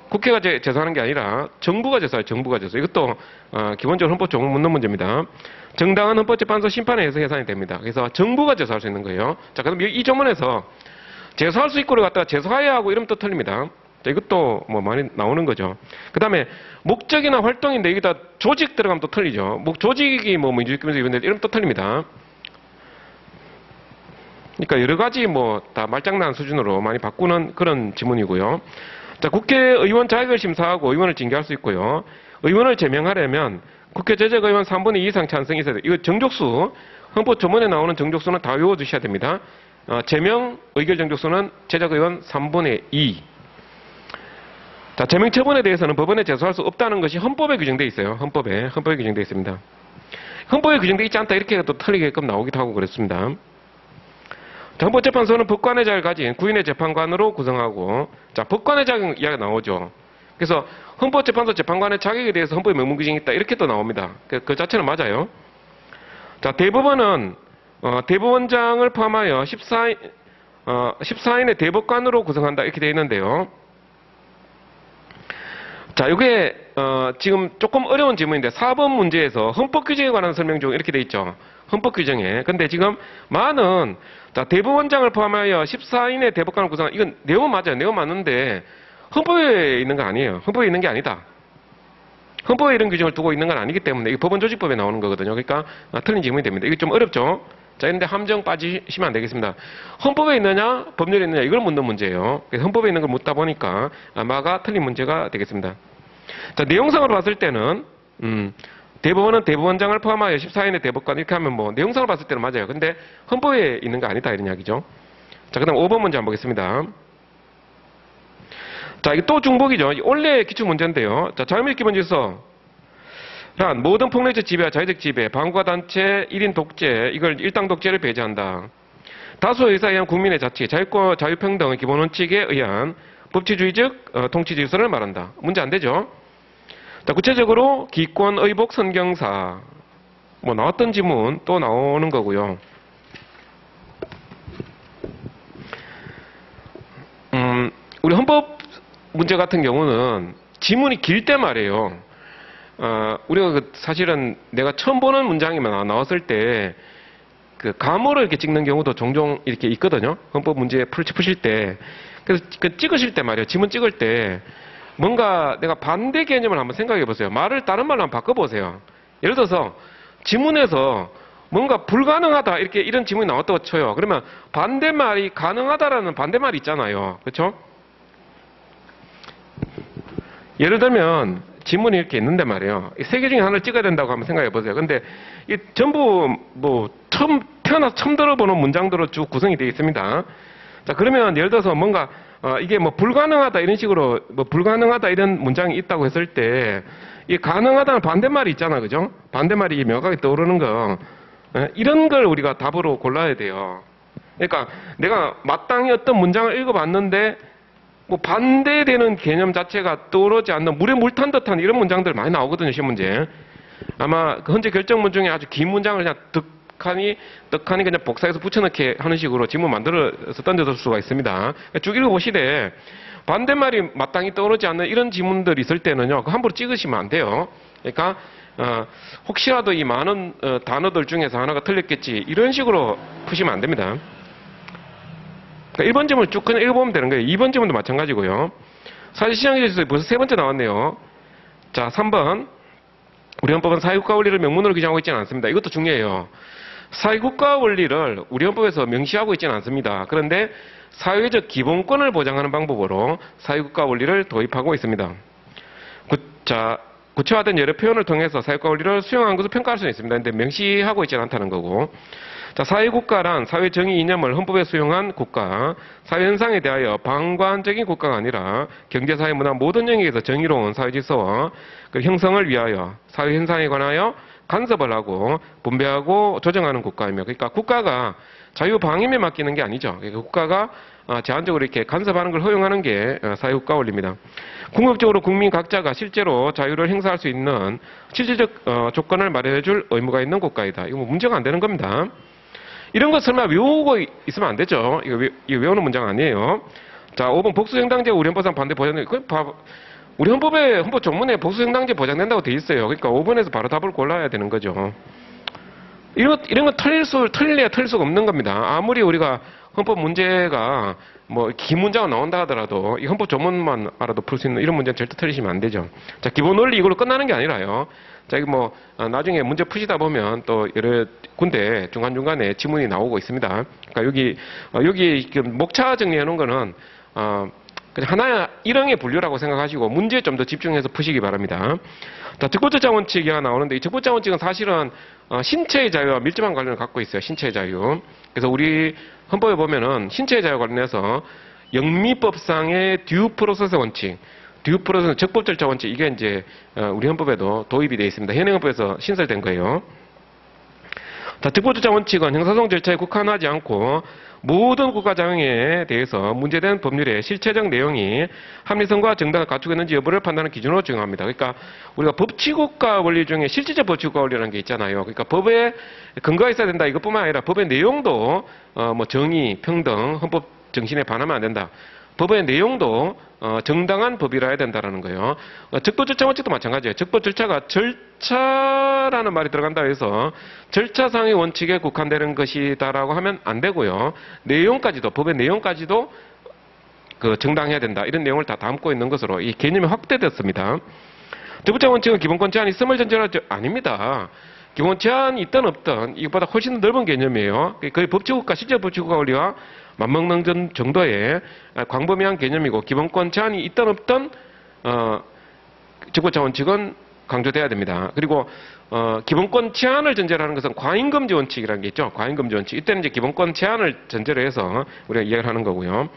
국회가 제소하는 게 아니라 정부가 제소해요. 정부가 제소. 이것도 기본적으로 헌법 조문 묻는 문제입니다. 정당한 헌법재판소 심판에 의해서 해산이 됩니다. 그래서 정부가 제소할 수 있는 거예요. 자, 그럼 이 조문에서 제소할 수 있고를 갖다가 제소하여야 하고 이러면 또 틀립니다. 자, 이것도 뭐 많이 나오는 거죠. 그 다음에 목적이나 활동인데 여기다 조직 들어가면 또 틀리죠. 조직이 뭐 민주주의권에서 이러면 또 틀립니다. 그러니까 여러 가지 뭐 다 말장난 수준으로 많이 바꾸는 그런 지문이고요. 자, 국회의원 자격을 심사하고 의원을 징계할 수 있고요. 의원을 제명하려면 국회 제적의원 3분의 2 이상 찬성이 있어야 돼요. 이거 정족수, 헌법 조문에 나오는 정족수는 다 외워두셔야 됩니다. 제명 의결 정족수는 제적의원 3분의 2. 자, 제명 처분에 대해서는 법원에 제소할 수 없다는 것이 헌법에 규정되어 있어요. 헌법에 규정되어 있습니다. 헌법에 규정되어 있지 않다 이렇게 또 틀리게끔 나오기도 하고 그랬습니다. 자, 헌법재판소는 법관의 자를 가진 구인의 재판관으로 구성하고, 자, 법관의 자격 이야기가 나오죠. 그래서 헌법재판소 재판관의 자격에 대해서 헌법에 명문 규정이 있다 이렇게 또 나옵니다. 그 자체는 맞아요. 자, 대법원은 대법원장을 포함하여 14인의 대법관으로 구성한다 이렇게 되어 있는데요. 자, 이게 지금 조금 어려운 질문인데 4번 문제에서 헌법 규정에 관한 설명 중 이렇게 되어 있죠. 헌법 규정에. 근데 지금 많은 자, 대법원장을 포함하여 14인의 대법관을 구성한 이건 내용 맞아요. 내용 맞는데 헌법에 있는 거 아니에요. 헌법에 있는 게 아니다. 헌법에 이런 규정을 두고 있는 건 아니기 때문에 이게 법원조직법에 나오는 거거든요. 그러니까 틀린 질문이 됩니다. 이게 좀 어렵죠. 자, 그런데 함정 빠지시면 안 되겠습니다. 헌법에 있느냐, 법률에 있느냐 이걸 묻는 문제예요. 그래서 헌법에 있는 걸 묻다 보니까 아마가 틀린 문제가 되겠습니다. 자, 내용상으로 봤을 때는 대법원은 대법원장을 포함하여 14인의 대법관 이렇게 하면 뭐 내용상으로 봤을 때는 맞아요. 근데 헌법에 있는 거 아니다 이런 이야기죠. 자, 그다음 5번 문제 한번 보겠습니다. 자, 이게 또 중복이죠. 원래 기출 문제인데요. 자, 자유민주 기본질서 모든 폭력적 지배와 자유적 지배, 방과 단체 1인 독재, 이걸 일당 독재를 배제한다. 다수 의사에 의한 국민의 자치, 자유권, 자유평등의 기본 원칙에 의한 법치주의적 통치 질서를 말한다. 문제 안 되죠? 자, 구체적으로 기권, 의복, 선경사 뭐 나왔던 지문 또 나오는 거고요. 우리 헌법 문제 같은 경우는 지문이 길 때 말이에요. 우리가 사실은 내가 처음 보는 문장이면 나왔을 때 그 감호를 이렇게 찍는 경우도 종종 이렇게 있거든요. 헌법 문제 푸실 때. 그래서 그 찍으실 때 말이에요. 지문 찍을 때 뭔가 내가 반대 개념을 한번 생각해 보세요. 말을 다른 말로 한번 바꿔보세요. 예를 들어서 지문에서 뭔가 불가능하다 이렇게 이런 지문이 나왔다고 쳐요. 그러면 반대말이 가능하다라는 반대말이 있잖아요. 그렇죠? 예를 들면 지문이 이렇게 있는데 말이에요. 이 세 개 중에 하나를 찍어야 된다고 한번 생각해 보세요. 근데 이 전부 뭐 태어나서 처음 들어보는 문장들로 쭉 구성이 되어 있습니다. 자, 그러면 예를 들어서 뭔가 이게 뭐 불가능하다 이런 식으로 뭐 불가능하다 이런 문장이 있다고 했을 때 이 가능하다는 반대말이 있잖아, 그죠? 반대말이 명확하게 떠오르는 거 이런 걸 우리가 답으로 골라야 돼요. 그러니까 내가 마땅히 어떤 문장을 읽어봤는데 뭐 반대되는 개념 자체가 떠오르지 않는 물에 물 탄 듯한 이런 문장들 많이 나오거든요, 시문제. 아마 그 현재 결정문 중에 아주 긴 문장을 그냥 떡하니 그냥 복사해서 붙여넣기 하는 식으로 지문 만들어서 던져줄 수가 있습니다. 쭉 읽어보시되 반대말이 마땅히 떠오르지 않는 이런 지문들이 있을 때는요, 함부로 찍으시면 안 돼요. 그러니까 혹시라도 이 많은 단어들 중에서 하나가 틀렸겠지 이런 식으로 푸시면 안 됩니다. 그러니까 1번 지문을 쭉 그냥 읽어보면 되는 거예요. 2번 지문도 마찬가지고요. 사실시장에 있어서 벌써 세 번째 나왔네요. 자, 3번. 우리 헌법은 사회국가 원리를 명문으로 규정하고 있지는 않습니다. 이것도 중요해요. 사회국가 원리를 우리 헌법에서 명시하고 있지는 않습니다. 그런데 사회적 기본권을 보장하는 방법으로 사회국가 원리를 도입하고 있습니다. 구체화된 여러 표현을 통해서 사회국가 원리를 수용한 것을 평가할 수는 있습니다. 그런데 명시하고 있지는 않다는 거고. 자, 사회국가란 사회정의 이념을 헌법에 수용한 국가, 사회현상에 대하여 방관적인 국가가 아니라 경제, 사회, 문화 모든 영역에서 정의로운 사회질서와 그 형성을 위하여 사회현상에 관하여 간섭을 하고 분배하고 조정하는 국가이며, 그러니까 국가가 자유방임에 맡기는 게 아니죠. 그러니까 국가가 제한적으로 이렇게 간섭하는 걸 허용하는 게 사회국가 원리입니다. 궁극적으로 국민 각자가 실제로 자유를 행사할 수 있는 실질적 조건을 마련해 줄 의무가 있는 국가이다. 이거 뭐 문제가 안 되는 겁니다. 이런 거 설마 외우고 있으면 안 되죠. 이거 외우는 문장 아니에요. 자, 5번 복수정당제 우리 헌법상 반대 보장. 우리 헌법 조문에 복수정당제 보장된다고 돼 있어요. 그러니까 5번에서 바로 답을 골라야 되는 거죠. 이런 건 틀려야 틀릴 수가 없는 겁니다. 아무리 우리가 헌법 문제가 뭐 긴 문제가 나온다 하더라도 이 헌법 조문만 알아도 풀 수 있는 이런 문제는 절대 틀리시면 안 되죠. 자, 기본 원리 이걸로 끝나는 게 아니라요. 자, 이거 뭐 나중에 문제 푸시다 보면 또 여러 군데 중간중간에 지문이 나오고 있습니다. 그러니까 여기 목차 정리해 놓은 거는 그냥 하나의 일형의 분류라고 생각하시고 문제에 좀 더 집중해서 푸시기 바랍니다. 자, 적법절차 원칙이 하나 나오는데 이 적법절차 원칙은 사실은 신체의 자유와 밀접한 관련을 갖고 있어요. 신체의 자유. 그래서 우리 헌법에 보면은 신체의 자유 관련해서 영미법상의 듀 프로세스 원칙, 듀 프로세스 적법절차 원칙 이게 이제 우리 헌법에도 도입이 되어 있습니다. 현행헌법에서 신설된 거예요. 자, 적법절차 원칙은 형사소송 절차에 국한하지 않고 모든 국가자용에 대해서 문제된 법률의 실체적 내용이 합리성과 정당을 갖추고 있는지 여부를 판단하는 기준으로 적용합니다. 그러니까 우리가 법치국가 원리 중에 실질적 법치국가 원리라는 게 있잖아요. 그러니까 법에 근거가 있어야 된다 이것뿐만 아니라 법의 내용도 뭐 정의, 평등, 헌법 정신에 반하면 안 된다. 법의 내용도 정당한 법이라 해야 된다는 거예요. 적법절차 원칙도 마찬가지예요. 적법절차가 절차라는 말이 들어간다 해서 절차상의 원칙에 국한되는 것이다라고 하면 안 되고요. 내용까지도 법의 내용까지도 정당해야 된다. 이런 내용을 다 담고 있는 것으로 이 개념이 확대됐습니다. 적법절차 원칙은 기본권 제한이 있음을 전제로 아닙니다. 기본 제한이 있든 없든 이것보다 훨씬 넓은 개념이에요. 거의 법치국가, 실제 법치국가 원리와 맞먹는 정도의 광범위한 개념이고 기본권 제한이 있든 없든 적법절차 원칙은 강조돼야 됩니다. 그리고 기본권 제한을 전제로 하는 것은 과잉금지 원칙이라는 게 있죠. 과잉금지 원칙. 이때는 이제 기본권 제한을 전제로 해서 우리가 이야기를 하는 거고요.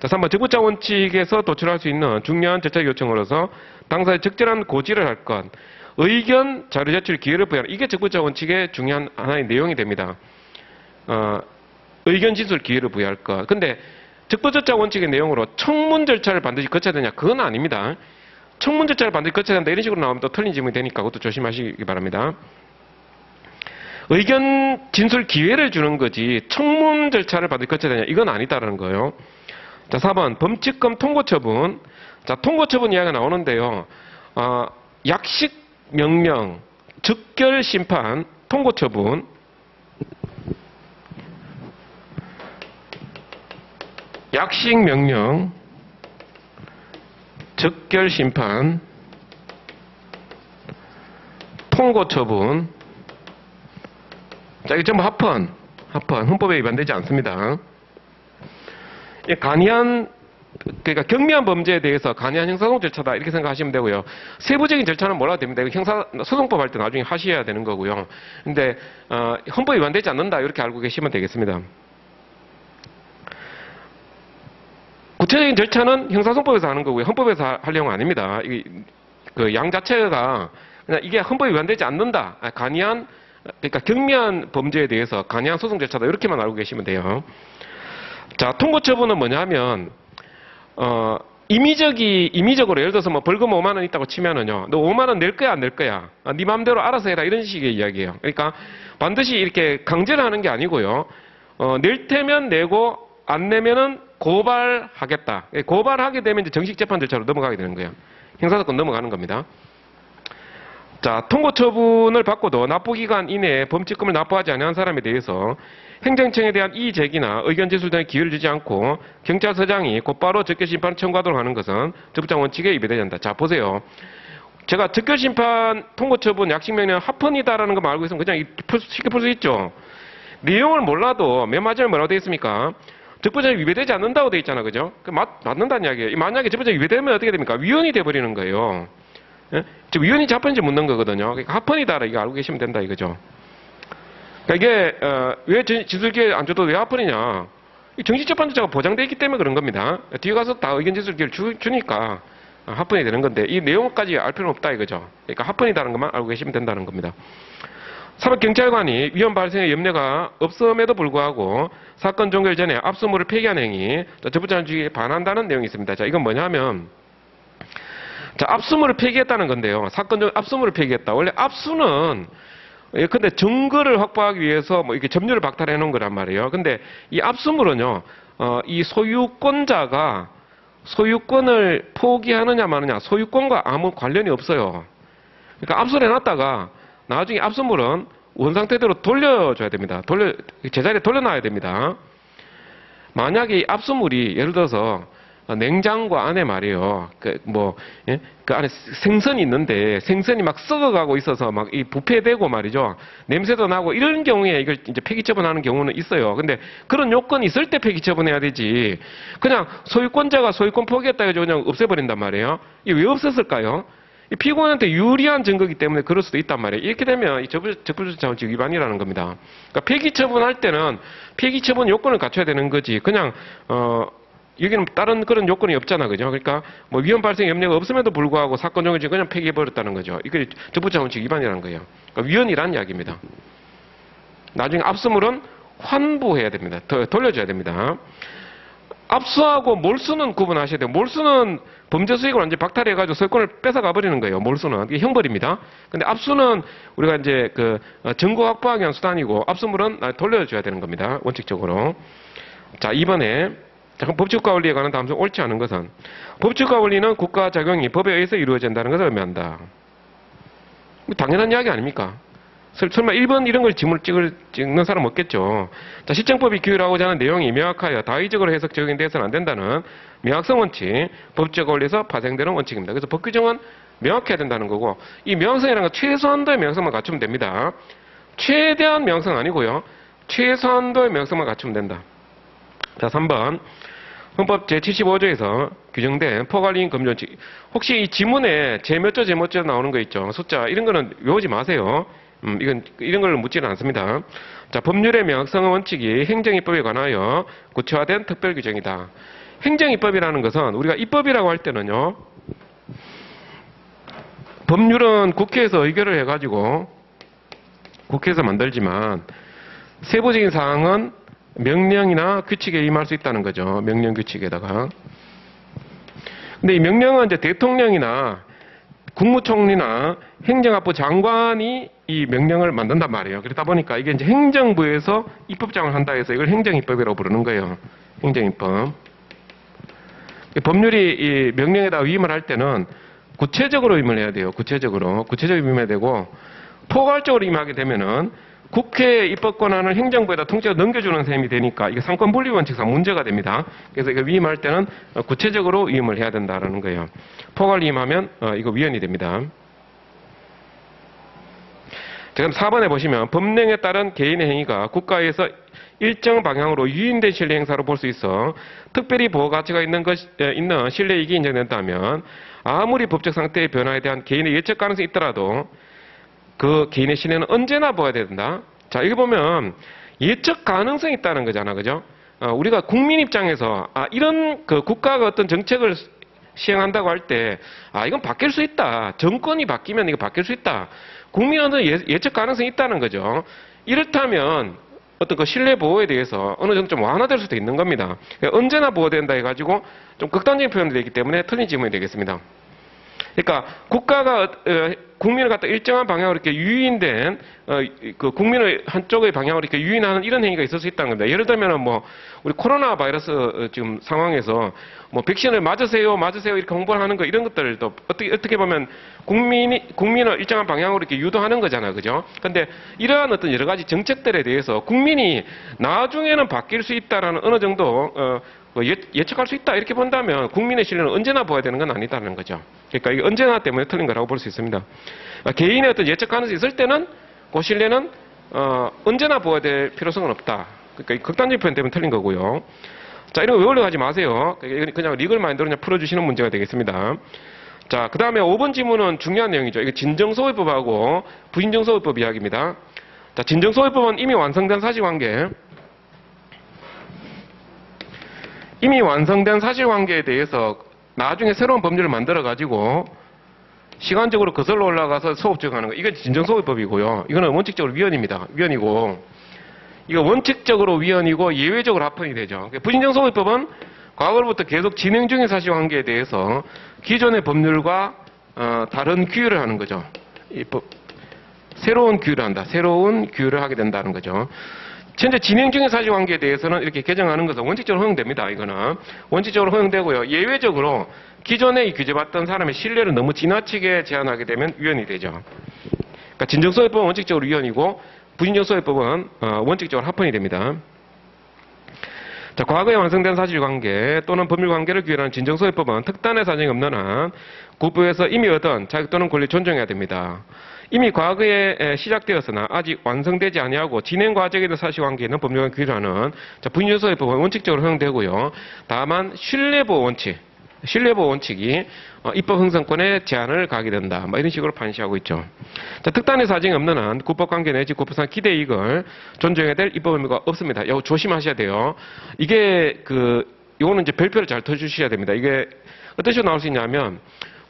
자, 3번 적법절차 원칙에서 도출할 수 있는 중요한 절차 요청으로서 당사에 적절한 고지를 할 것, 의견, 자료 제출 기회를 부여하는 이게 적법절차 원칙의 중요한 하나의 내용이 됩니다. 의견 진술 기회를 부여할 것. 근데 적법절차 원칙의 내용으로 청문 절차를 반드시 거쳐야 되냐? 그건 아닙니다. 청문 절차를 반드시 거쳐야 된다. 이런 식으로 나오면 또 틀린 질문이 되니까 그것도 조심하시기 바랍니다. 의견 진술 기회를 주는 거지 청문 절차를 반드시 거쳐야 되냐? 이건 아니다라는 거예요. 자, 4번 범칙금 통고처분. 자, 통고처분 이야기가 나오는데요. 약식 명령, 즉결 심판, 통고처분. 약식 명령, 즉결 심판, 통고 처분. 자, 이게 전부 합헌. 헌법에 위반되지 않습니다. 간이한, 그러니까 경미한 범죄에 대해서 간이한 형사소송 절차다 이렇게 생각하시면 되고요. 세부적인 절차는 몰라도 됩니다. 이거 형사소송법 할 때 나중에 하셔야 되는 거고요. 근데 헌법에 위반되지 않는다 이렇게 알고 계시면 되겠습니다. 구체적인 절차는 형사소송법에서 하는 거고요. 헌법에서 할 내용은 아닙니다. 그 양 자체가 그냥 이게 헌법에 위반되지 않는다. 간이한, 그러니까 경미한 범죄에 대해서 간이한 소송 절차다 이렇게만 알고 계시면 돼요. 자, 통고처분은 뭐냐면 임의적으로 예를 들어서 뭐 벌금 5만 원 있다고 치면은요. 너 5만 원 낼 거야 안 낼 거야? 네 마음대로 알아서 해라 이런 식의 이야기예요. 그러니까 반드시 이렇게 강제를 하는 게 아니고요. 낼 테면 내고 안 내면은 고발하겠다. 고발하게 되면 이제 정식 재판 절차로 넘어가게 되는 거예요. 형사사건 넘어가는 겁니다. 자, 통고처분을 받고도 납부기간 이내에 범칙금을 납부하지 않은 사람에 대해서 행정청에 대한 이의 제기나 의견 제출 등의 기회를 주지 않고 경찰서장이 곧바로 적결심판을 청구하도록 하는 것은 적법장 원칙에 위배되지 않는다. 자, 보세요. 제가 적결심판, 통고처분, 약식명령 합헌이다라는 것만 알고 있으면 그냥 쉽게 풀 수 있죠. 내용을 몰라도 맨 마지막에 뭐라고 되어 있습니까? 적법장이 위배되지 않는다고 되어 있잖아, 그죠? 맞는다는 이야기예요. 만약에 적법장이 위배되면 어떻게 됩니까? 위헌이 돼버리는 거예요. 예? 즉 위헌인지 합헌인지 묻는 거거든요. 그러니까 합헌이다라 이거 알고 계시면 된다 이거죠. 그러니까 이게 왜 진술기회 안 줘도 왜 합헌이냐? 정식재판자가 보장되어 있기 때문에 그런 겁니다. 뒤에 가서 다 의견 진술기회를 주니까 합헌이 되는 건데 이 내용까지 알 필요는 없다 이거죠. 그러니까 합헌이다는 것만 알고 계시면 된다는 겁니다. 사법경찰관이 위헌 발생의 염려가 없음에도 불구하고 사건 종결 전에 압수물을 폐기한 행위, 적법자주의에 반한다는 내용이 있습니다. 자, 이건 뭐냐면, 자, 압수물을 폐기했다는 건데요. 사건 중 압수물을 폐기했다. 원래 압수는 근데 증거를 확보하기 위해서 뭐 이렇게 점유를 박탈해 놓은 거란 말이에요. 근데 이 압수물은요, 이 소유권자가 소유권을 포기하느냐 마느냐, 소유권과 아무 관련이 없어요. 그러니까 압수를 해놨다가 나중에 압수물은 원상태대로 돌려줘야 됩니다. 제자리에 돌려놔야 됩니다. 만약에 이 압수물이 예를 들어서 냉장고 안에 말이에요. 그 안에 생선이 있는데 생선이 막 썩어가고 있어서 막 이 부패되고 말이죠. 냄새도 나고 이런 경우에 이걸 이제 폐기 처분하는 경우는 있어요. 근데 그런 요건이 있을 때 폐기 처분해야 되지. 그냥 소유권자가 소유권 포기했다 해서 그냥 없애버린단 말이에요. 이게 왜 없었을까요? 이 피고인한테 유리한 증거이기 때문에 그럴 수도 있단 말이에요. 이렇게 되면 이 적법절차 원칙 위반이라는 겁니다. 그러니까 폐기 처분할 때는 폐기 처분 요건을 갖춰야 되는 거지. 그냥 여기는 다른 그런 요건이 없잖아, 그죠? 그러니까 뭐 위헌 발생 염려가 없음에도 불구하고 사건 종결 그냥 폐기해버렸다는 거죠. 이게 적법절차 원칙 위반이라는 거예요. 그러니까 위헌이라는 이야기입니다. 나중에 압수물은 환부해야 됩니다. 돌려줘야 됩니다. 압수하고 몰수는 구분하셔야 돼요. 몰수는 범죄 수익을 완전히 박탈해가지고 소유권을 뺏어가 버리는 거예요. 몰수는. 이게 형벌입니다. 근데 압수는 우리가 이제 증거 확보하기 위한 수단이고 압수물은 돌려줘야 되는 겁니다. 원칙적으로. 자, 이번에 그럼 법치국가 원리에 관한 다음 중 옳지 않은 것은 법치국가 원리는 국가 작용이 법에 의해서 이루어진다는 것을 의미한다. 당연한 이야기 아닙니까? 설마 1번 이런 걸 찍는 사람 없겠죠. 자, 시정법이 규율하고자 하는 내용이 명확하여 다의적으로 해석 적용돼서는 안 된다는 명확성 원칙, 법적 원리에서 파생되는 원칙입니다. 그래서 법 규정은 명확해야 된다는 거고, 이 명확성이라는 건 최소한도의 명확성만 갖추면 됩니다. 최대한 명확성 아니고요. 최소한도의 명확성만 갖추면 된다. 자, 3번. 헌법 제75조에서 규정된 포괄이익 검증원칙. 혹시 이 지문에 제 몇 조 나오는 거 있죠. 숫자 이런 거는 외우지 마세요. 이런 걸 묻지는 않습니다. 자, 법률의 명확성 원칙이 행정입법에 관하여 구체화된 특별 규정이다. 행정입법이라는 것은 우리가 입법이라고 할 때는요, 법률은 국회에서 의결을 해가지고 국회에서 만들지만 세부적인 사항은 명령이나 규칙에 임할 수 있다는 거죠. 명령 규칙에다가. 근데 이 명령은 이제 대통령이나 국무총리나 행정안보 장관이 이 명령을 만든단 말이에요. 그러다 보니까 이게 이제 행정부에서 입법장을 한다 해서 이걸 행정입법이라고 부르는 거예요. 행정입법. 법률이 이 명령에다 위임을 할 때는 구체적으로 위임을 해야 돼요. 구체적으로 위임해야 되고, 포괄적으로 위임하게 되면은 국회 입법 권한을 행정부에다 통째로 넘겨주는 셈이 되니까 이게 상권 분리 원칙상 문제가 됩니다. 그래서 이거 위임할 때는 구체적으로 위임을 해야 된다라는 거예요. 포괄 위임하면 이거 위헌이 됩니다. 자, 그럼 4번에 보시면 법령에 따른 개인의 행위가 국가에서 일정 방향으로 유인된 신뢰 행사로 볼 수 있어 특별히 보호 가치가 있는 신뢰이익이 인정된다면 아무리 법적 상태의 변화에 대한 개인의 예측 가능성이 있더라도 그 개인의 신뢰는 언제나 보아야 된다. 자, 여기 보면 예측 가능성이 있다는 거잖아, 그죠? 우리가 국민 입장에서 이런 그 국가가 어떤 정책을 시행한다고 할 때 이건 바뀔 수 있다. 정권이 바뀌면 이거 바뀔 수 있다. 국민은 예측 가능성이 있다는 거죠. 이렇다면 어떤 그 신뢰 보호에 대해서 어느 정도 좀 완화될 수도 있는 겁니다. 언제나 보호된다 해가지고 좀 극단적인 표현이 되기 때문에 틀린 질문이 되겠습니다. 그러니까 국가가 국민을 갖다 일정한 방향으로 이렇게 유인된 그 국민의 한쪽의 방향으로 이렇게 유인하는 이런 행위가 있을 수 있다는 겁니다. 예를 들면은 뭐 우리 코로나 바이러스 지금 상황에서 뭐 백신을 맞으세요 이렇게 홍보를 하는 거 이런 것들도 어떻게 보면 국민을 일정한 방향으로 이렇게 유도하는 거잖아요, 그죠? 근데 이러한 어떤 여러 가지 정책들에 대해서 국민이 나중에는 바뀔 수 있다라는 어느 정도 예측할 수 있다 이렇게 본다면 국민의 신뢰는 언제나 보아야 되는 건 아니다는 거죠. 그러니까 이게 언제나 때문에 틀린 거라고 볼 수 있습니다. 개인의 어떤 예측 가능성이 있을 때는 그 신뢰는 언제나 보아야 될 필요성은 없다. 그러니까 이 극단적인 표현 때문에 틀린 거고요. 자, 이런 거 외우려고 하지 마세요. 그냥 리글 마인드로 그냥 풀어주시는 문제가 되겠습니다. 자, 그 다음에 5번 지문은 중요한 내용이죠. 이게 진정소위법하고 부인정소위법 이야기입니다. 자, 진정소위법은 이미 완성된 사실관계. 이미 완성된 사실관계에 대해서 나중에 새로운 법률을 만들어가지고 시간적으로 거슬러 올라가서 소급 적용하는 거. 이건 진정소위법이고요. 이거는 원칙적으로 위헌입니다. 위헌이고, 이거 원칙적으로 위헌이고 예외적으로 합헌이 되죠. 부진정소위법은 과거로부터 계속 진행 중인 사실관계에 대해서 기존의 법률과 다른 규율을 하는 거죠. 새로운 규율을 한다. 새로운 규율을 하게 된다는 거죠. 현재 진행 중인 사실관계에 대해서는 이렇게 개정하는 것은 원칙적으로 허용됩니다. 이거는 원칙적으로 허용되고요. 예외적으로 기존에 규제받던 사람의 신뢰를 너무 지나치게 제한하게 되면 위헌이 되죠. 그러니까 진정소위법은 원칙적으로 위헌이고 부진정소위법은 원칙적으로 합헌이 됩니다. 자, 과거에 완성된 사실관계 또는 법률관계를 규율하는 진정소위법은 특단의 사정이 없는 한 국부에서 이미 얻은 자격 또는 권리 존중해야 됩니다. 이미 과거에 시작되었으나 아직 완성되지 아니하고 진행 과정에 대한 사실관계는 법률관 규율하는 부인정소위법은 원칙적으로 허용되고요. 다만 신뢰보호 원칙이 입법 형성권에 제한을 가게 된다. 이런 식으로 판시하고 있죠. 자, 특단의 사정이 없는 한 국법관계 내지 국법상 기대이익을 존중해야 될 입법 의무가 없습니다. 이거 조심하셔야 돼요. 이게 요거는 이제 별표를 잘 터주셔야 됩니다. 이게 어떤 식으로 나올 수 있냐면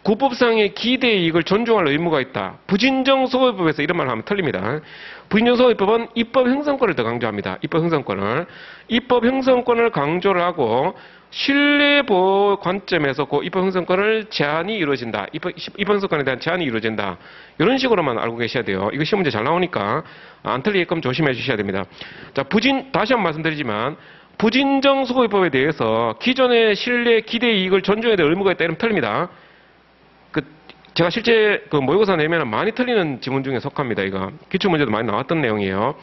국법상의 기대이익을 존중할 의무가 있다. 부진정소위법에서 이런 말을 하면 틀립니다. 부진정소위법은 입법 형성권을 더 강조합니다. 입법 형성권을 강조를 하고 신뢰보호 관점에서 그 입법 형성권을 제한이 이루어진다. 입법 형성권에 대한 제한이 이루어진다. 이런 식으로만 알고 계셔야 돼요. 이거 시험 문제 잘 나오니까 안 틀리게끔 조심해 주셔야 됩니다. 자, 다시 한번 말씀드리지만 부진정소위법에 대해서 기존의 신뢰 기대이익을 존중해야 될 의무가 있다. 이러면 틀립니다. 제가 실제 모의고사 내면 많이 틀리는 지문 중에 속합니다. 이거 기출문제도 많이 나왔던 내용이에요.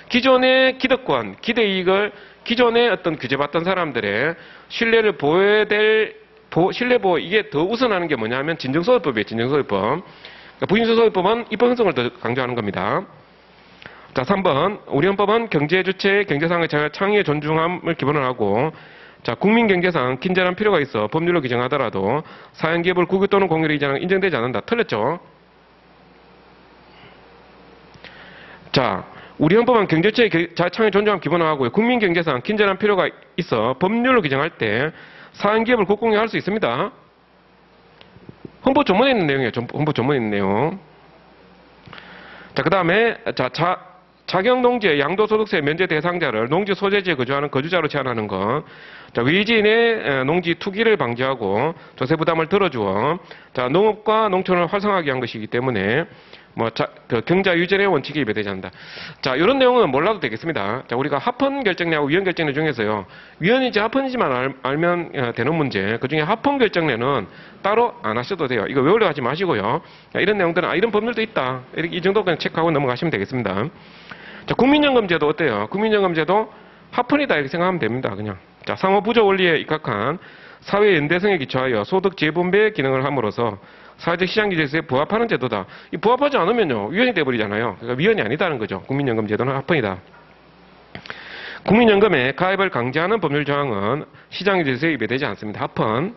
기존의 기득권, 기대이익을 기존에 어떤 규제받던 사람들의 신뢰를 보호해야 될 신뢰보호, 이게 더 우선하는 게 뭐냐면 진정소위법이에요. 진정소위법. 그러니까 부인정소위법은 입법 형성을 더 강조하는 겁니다. 자, 3번 우리 헌법은 경제 주체의 경제상의 창의의 존중함을 기본으로 하고, 자, 국민경제상 긴절한 필요가 있어 법률로 규정하더라도 사연기업을 국유 또는 공유로 이전하는 인정되지 않는다. 틀렸죠? 자, 우리 헌법은 경제주체의 창의 존중함 기본으로 하고요. 국민경제상 긴절한 필요가 있어 법률로 규정할 때 사연기업을 국공유할 수 있습니다. 헌법 조문에 있는 내용이에요. 헌법 조문에 있는 내용. 자, 그 다음에 차경농지의 양도소득세 면제 대상자를 농지 소재지에 거주하는 거주자로 제한하는 것. 자, 외지인의 농지 투기를 방지하고 조세 부담을 덜어주어 자, 농업과 농촌을 활성화하게 한 것이기 때문에 그 경자 유전의 원칙에 위배되지 않는다. 자, 이런 내용은 몰라도 되겠습니다. 자, 우리가 합헌 결정례하고 위헌 결정례 중에서요, 위헌인지 합헌인지만 알면 되는 문제, 그 중에 합헌 결정례는 따로 안 하셔도 돼요. 이거 외우려 하지 마시고요. 자, 이런 내용들은, 이런 법률도 있다. 이렇게 이 정도 그냥 체크하고 넘어가시면 되겠습니다. 자, 국민연금제도 어때요? 국민연금제도 합헌이다. 이렇게 생각하면 됩니다. 그냥. 자, 상호부조 원리에 입각한 사회 연대성에 기초하여 소득 재분배 기능을 함으로써 사회적 시장기질서에 부합하는 제도다. 이 부합하지 않으면요, 위헌이 돼버리잖아요. 그러니까 위헌이 아니다는 거죠. 국민연금 제도는 합헌이다. 국민연금에 가입을 강제하는 법률 조항은 시장기질서에 위배되지 않습니다. 합헌.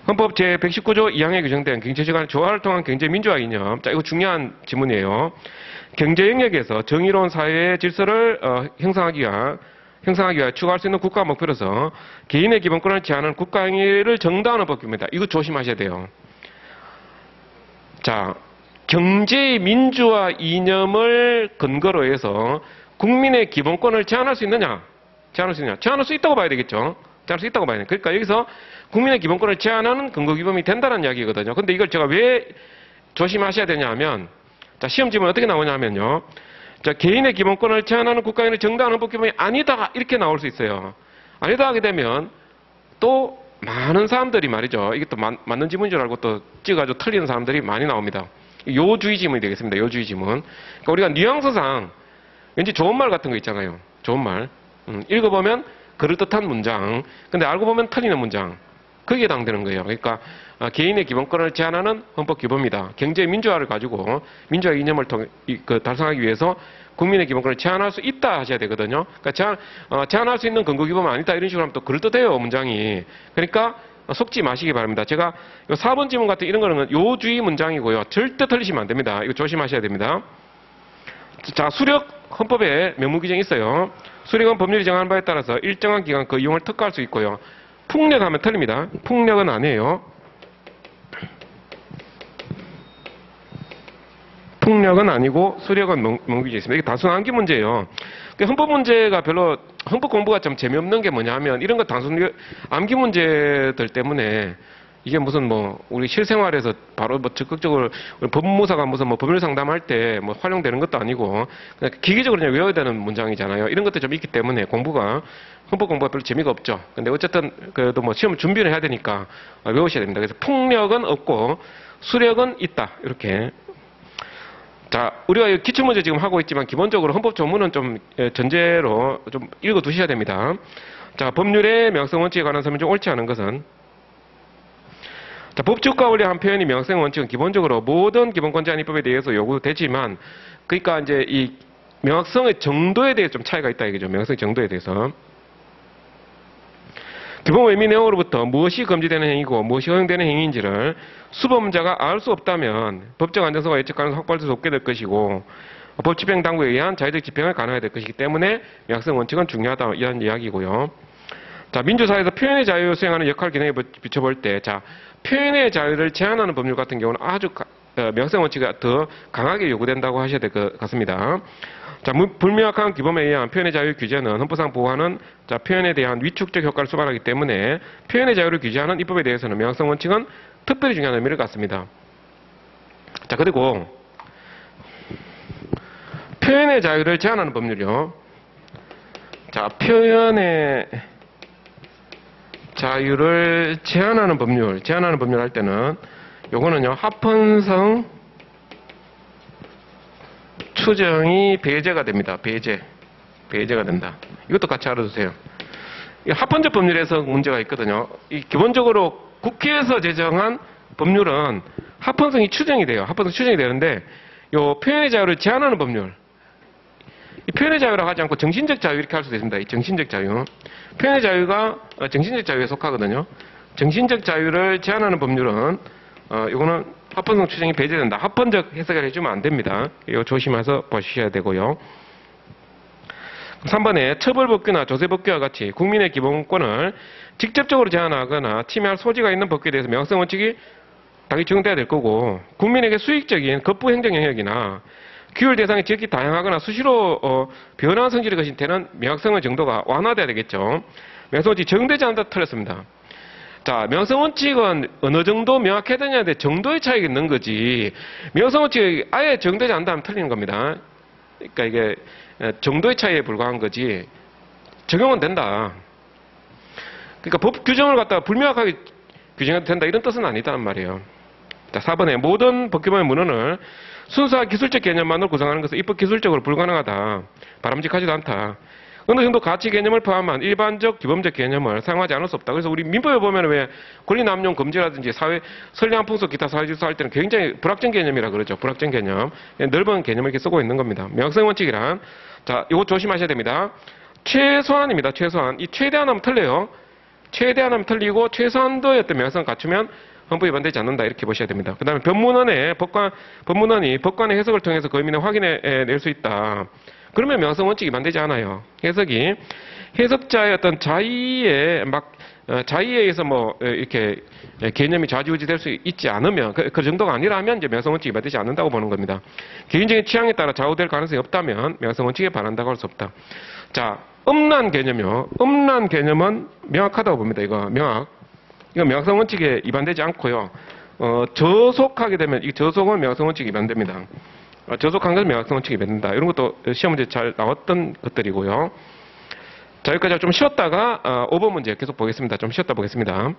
헌법 제119조 2항에 규정된 경제시 간의 조화를 통한 경제민주화 이념. 자, 이거 중요한 지문이에요. 경제 영역에서 정의로운 사회의 질서를 형성하기 위한 추구할 수 있는 국가 목표로서 개인의 기본권을 제한하는 국가행위를 정당화하는 법규입니다. 이거 조심하셔야 돼요. 자, 경제의 민주화 이념을 근거로 해서 국민의 기본권을 제한할 수 있느냐? 제한할 수 있다고 봐야 되겠죠? 제한할 수 있다고 봐야 돼요. 그러니까 여기서 국민의 기본권을 제한하는 근거기범이 된다는 이야기거든요. 근데 이걸 제가 왜 조심하셔야 되냐 하면, 자, 시험 지문 어떻게 나오냐면요. 자, 개인의 기본권을 제한하는 국가행위를 정당화하는 법규범이 아니다. 이렇게 나올 수 있어요. 아니다 하게 되면 또 많은 사람들이 말이죠. 이게 또 맞는 지문인 줄 알고 또 찍어가지고 틀리는 사람들이 많이 나옵니다. 요주의 지문이 되겠습니다. 요주의 지문. 그러니까 우리가 뉘앙스상 왠지 좋은 말 같은 거 있잖아요. 좋은 말. 읽어보면 그럴듯한 문장. 근데 알고 보면 틀리는 문장. 그게 해당되는 거예요. 그러니까 개인의 기본권을 제한하는 헌법 규범이다. 경제 민주화를 가지고 민주화 이념을 달성하기 위해서 국민의 기본권을 제한할 수 있다 하셔야 되거든요. 그러니까 제한할 수 있는 근거 규범은 아니다 이런 식으로 하면 또 그럴듯해요, 문장이. 그러니까 속지 마시기 바랍니다. 제가 4번 지문 같은 이런 거는 요주의 문장이고요. 절대 틀리시면 안 됩니다. 이거 조심하셔야 됩니다. 자, 수력 헌법에 명문 규정이 있어요. 수력은 법률이 정하는 바에 따라서 일정한 기간 그 이용을 특가할 수 있고요. 풍력하면 틀립니다. 풍력은 아니에요. 풍력은 아니고 수력은 명규정이 있습니다. 이게 단순 암기 문제예요. 헌법 문제가 별로 헌법 공부가 좀 재미없는 게 뭐냐면 이런 거 단순 암기 문제들 때문에 이게 무슨 우리 실생활에서 바로 적극적으로 법무사가 무슨 법률 상담할 때 활용되는 것도 아니고 그냥 기계적으로 그냥 외워야 되는 문장이잖아요. 이런 것도 좀 있기 때문에 헌법 공부가 별로 재미가 없죠. 근데 어쨌든 그래도 시험 준비를 해야 되니까 외우셔야 됩니다. 그래서 풍력은 없고 수력은 있다. 이렇게. 자, 우리가 기출문제 지금 하고 있지만 기본적으로 헌법 조문은 좀 전제로 좀 읽어 두셔야 됩니다. 자, 법률의 명확성 원칙에 관한 설명 중 옳지 않은 것은, 자, 법칙과 원리한 표현이 명확성 원칙은 기본적으로 모든 기본권 제한 입법에 대해서 요구되지만, 그러니까 이제 이 명확성의 정도에 대해서 좀 차이가 있다 이거죠. 명확성의 정도에 대해서. 기본 의미 내용으로부터 무엇이 금지되는 행위고 무엇이 허용되는 행위인지를 수법자가 알 수 없다면 법적 안정성과 예측 가능성을 확보할 수 없게 될 것이고 법 집행 당국에 의한 자의적 집행을 가능하게 될 것이기 때문에 명확성 원칙은 중요하다 이런 이야기고요. 자, 민주사회에서 표현의 자유를 수행하는 역할 기능에 비춰볼 때, 자, 표현의 자유를 제한하는 법률 같은 경우는 아주 명확성 원칙이 더 강하게 요구된다고 하셔야 될 것 같습니다. 자, 불명확한 규범에 의한 표현의 자유 규제는 헌법상 보호하는 표현에 대한 위축적 효과를 수반하기 때문에 표현의 자유를 규제하는 입법에 대해서는 명확성 원칙은 특별히 중요한 의미를 갖습니다. 자, 그리고 표현의 자유를 제한하는 법률이요. 자, 표현의 자유를 제한하는 법률 할 때는 요거는요, 합헌성 추정이 배제가 됩니다. 배제가 된다. 이것도 같이 알아두세요. 합헌적 법률에서 문제가 있거든요. 기본적으로 국회에서 제정한 법률은 합헌성이 추정이 돼요. 합헌성 추정이 되는데, 요 표현의 자유를 제한하는 법률. 이 표현의 자유라고 하지 않고 정신적 자유 이렇게 할 수도 있습니다. 이 정신적 자유. 표현의 자유가 정신적 자유에 속하거든요. 정신적 자유를 제한하는 법률은, 이거는 합헌성 추정이 배제된다. 합헌적 해석을 해주면 안 됩니다. 이거 조심해서 보셔야 되고요. 3번에 처벌법규나 조세법규와 같이 국민의 기본권을 직접적으로 제한하거나 침해할 소지가 있는 법규에 대해서 명확성 원칙이 당연히 적용돼야 될 거고, 국민에게 수익적인 급부 행정 영역이나 규율 대상이 지역이 다양하거나 수시로 변화한 성질이 것인 때는 명확성의 정도가 완화돼야 되겠죠. 명성원칙 정되지 않다 틀렸습니다. 자, 명성원칙은 어느 정도 명확해야 되냐에 정도의 차이가 있는 거지. 명성원칙이 아예 정되지 않다면 틀리는 겁니다. 그러니까 이게 정도의 차이에 불과한 거지. 적용은 된다. 그러니까 법 규정을 갖다가 불명확하게 규정해도 된다 이런 뜻은 아니다는 말이에요. 자, 4번에 모든 법규만의 문헌을 순수한 기술적 개념만으로 구성하는 것은 입법 기술적으로 불가능하다. 바람직하지도 않다. 어느 정도 가치 개념을 포함한 일반적 기본적 개념을 사용하지 않을 수 없다. 그래서 우리 민법에 보면 왜 권리남용 금지라든지 사회 선량 풍속 기타 사회질서 할 때는 굉장히 불확정 개념이라 그러죠. 불확정 개념. 넓은 개념을 이렇게 쓰고 있는 겁니다. 명확성 원칙이란 자, 이거 조심하셔야 됩니다. 최소한입니다. 최소한. 이 최대한 하면 틀려요. 최대한 하면 틀리고 최소한도의 어떤 명확성을 갖추면 헌법에 위반되지 않는다 이렇게 보셔야 됩니다. 그 다음에 법문원이 법관의 해석을 통해서 그 의미는 확인해 낼 수 있다. 그러면 명확성 원칙이 위반되지 않아요. 해석이 해석자의 어떤 자의에 의해서 뭐 이렇게 개념이 좌지우지 될 수 있지 않으면 그 정도가 아니라면 이제 명확성 원칙이 위반되지 않는다고 보는 겁니다. 개인적인 취향에 따라 좌우될 가능성이 없다면 명확성 원칙에 반한다고 할 수 없다. 자, 음란 개념이요. 음란 개념은 명확하다고 봅니다. 이거 명확성 원칙에 위반되지 않고요. 저속하게 되면 이 저속은 명확성 원칙이 위반됩니다. 저속한 것은 명확성 원칙이 위반된다. 이런 것도 시험 문제 잘 나왔던 것들이고요. 자, 여기까지 좀 쉬었다가 5번 문제 계속 보겠습니다. 좀 쉬었다 보겠습니다.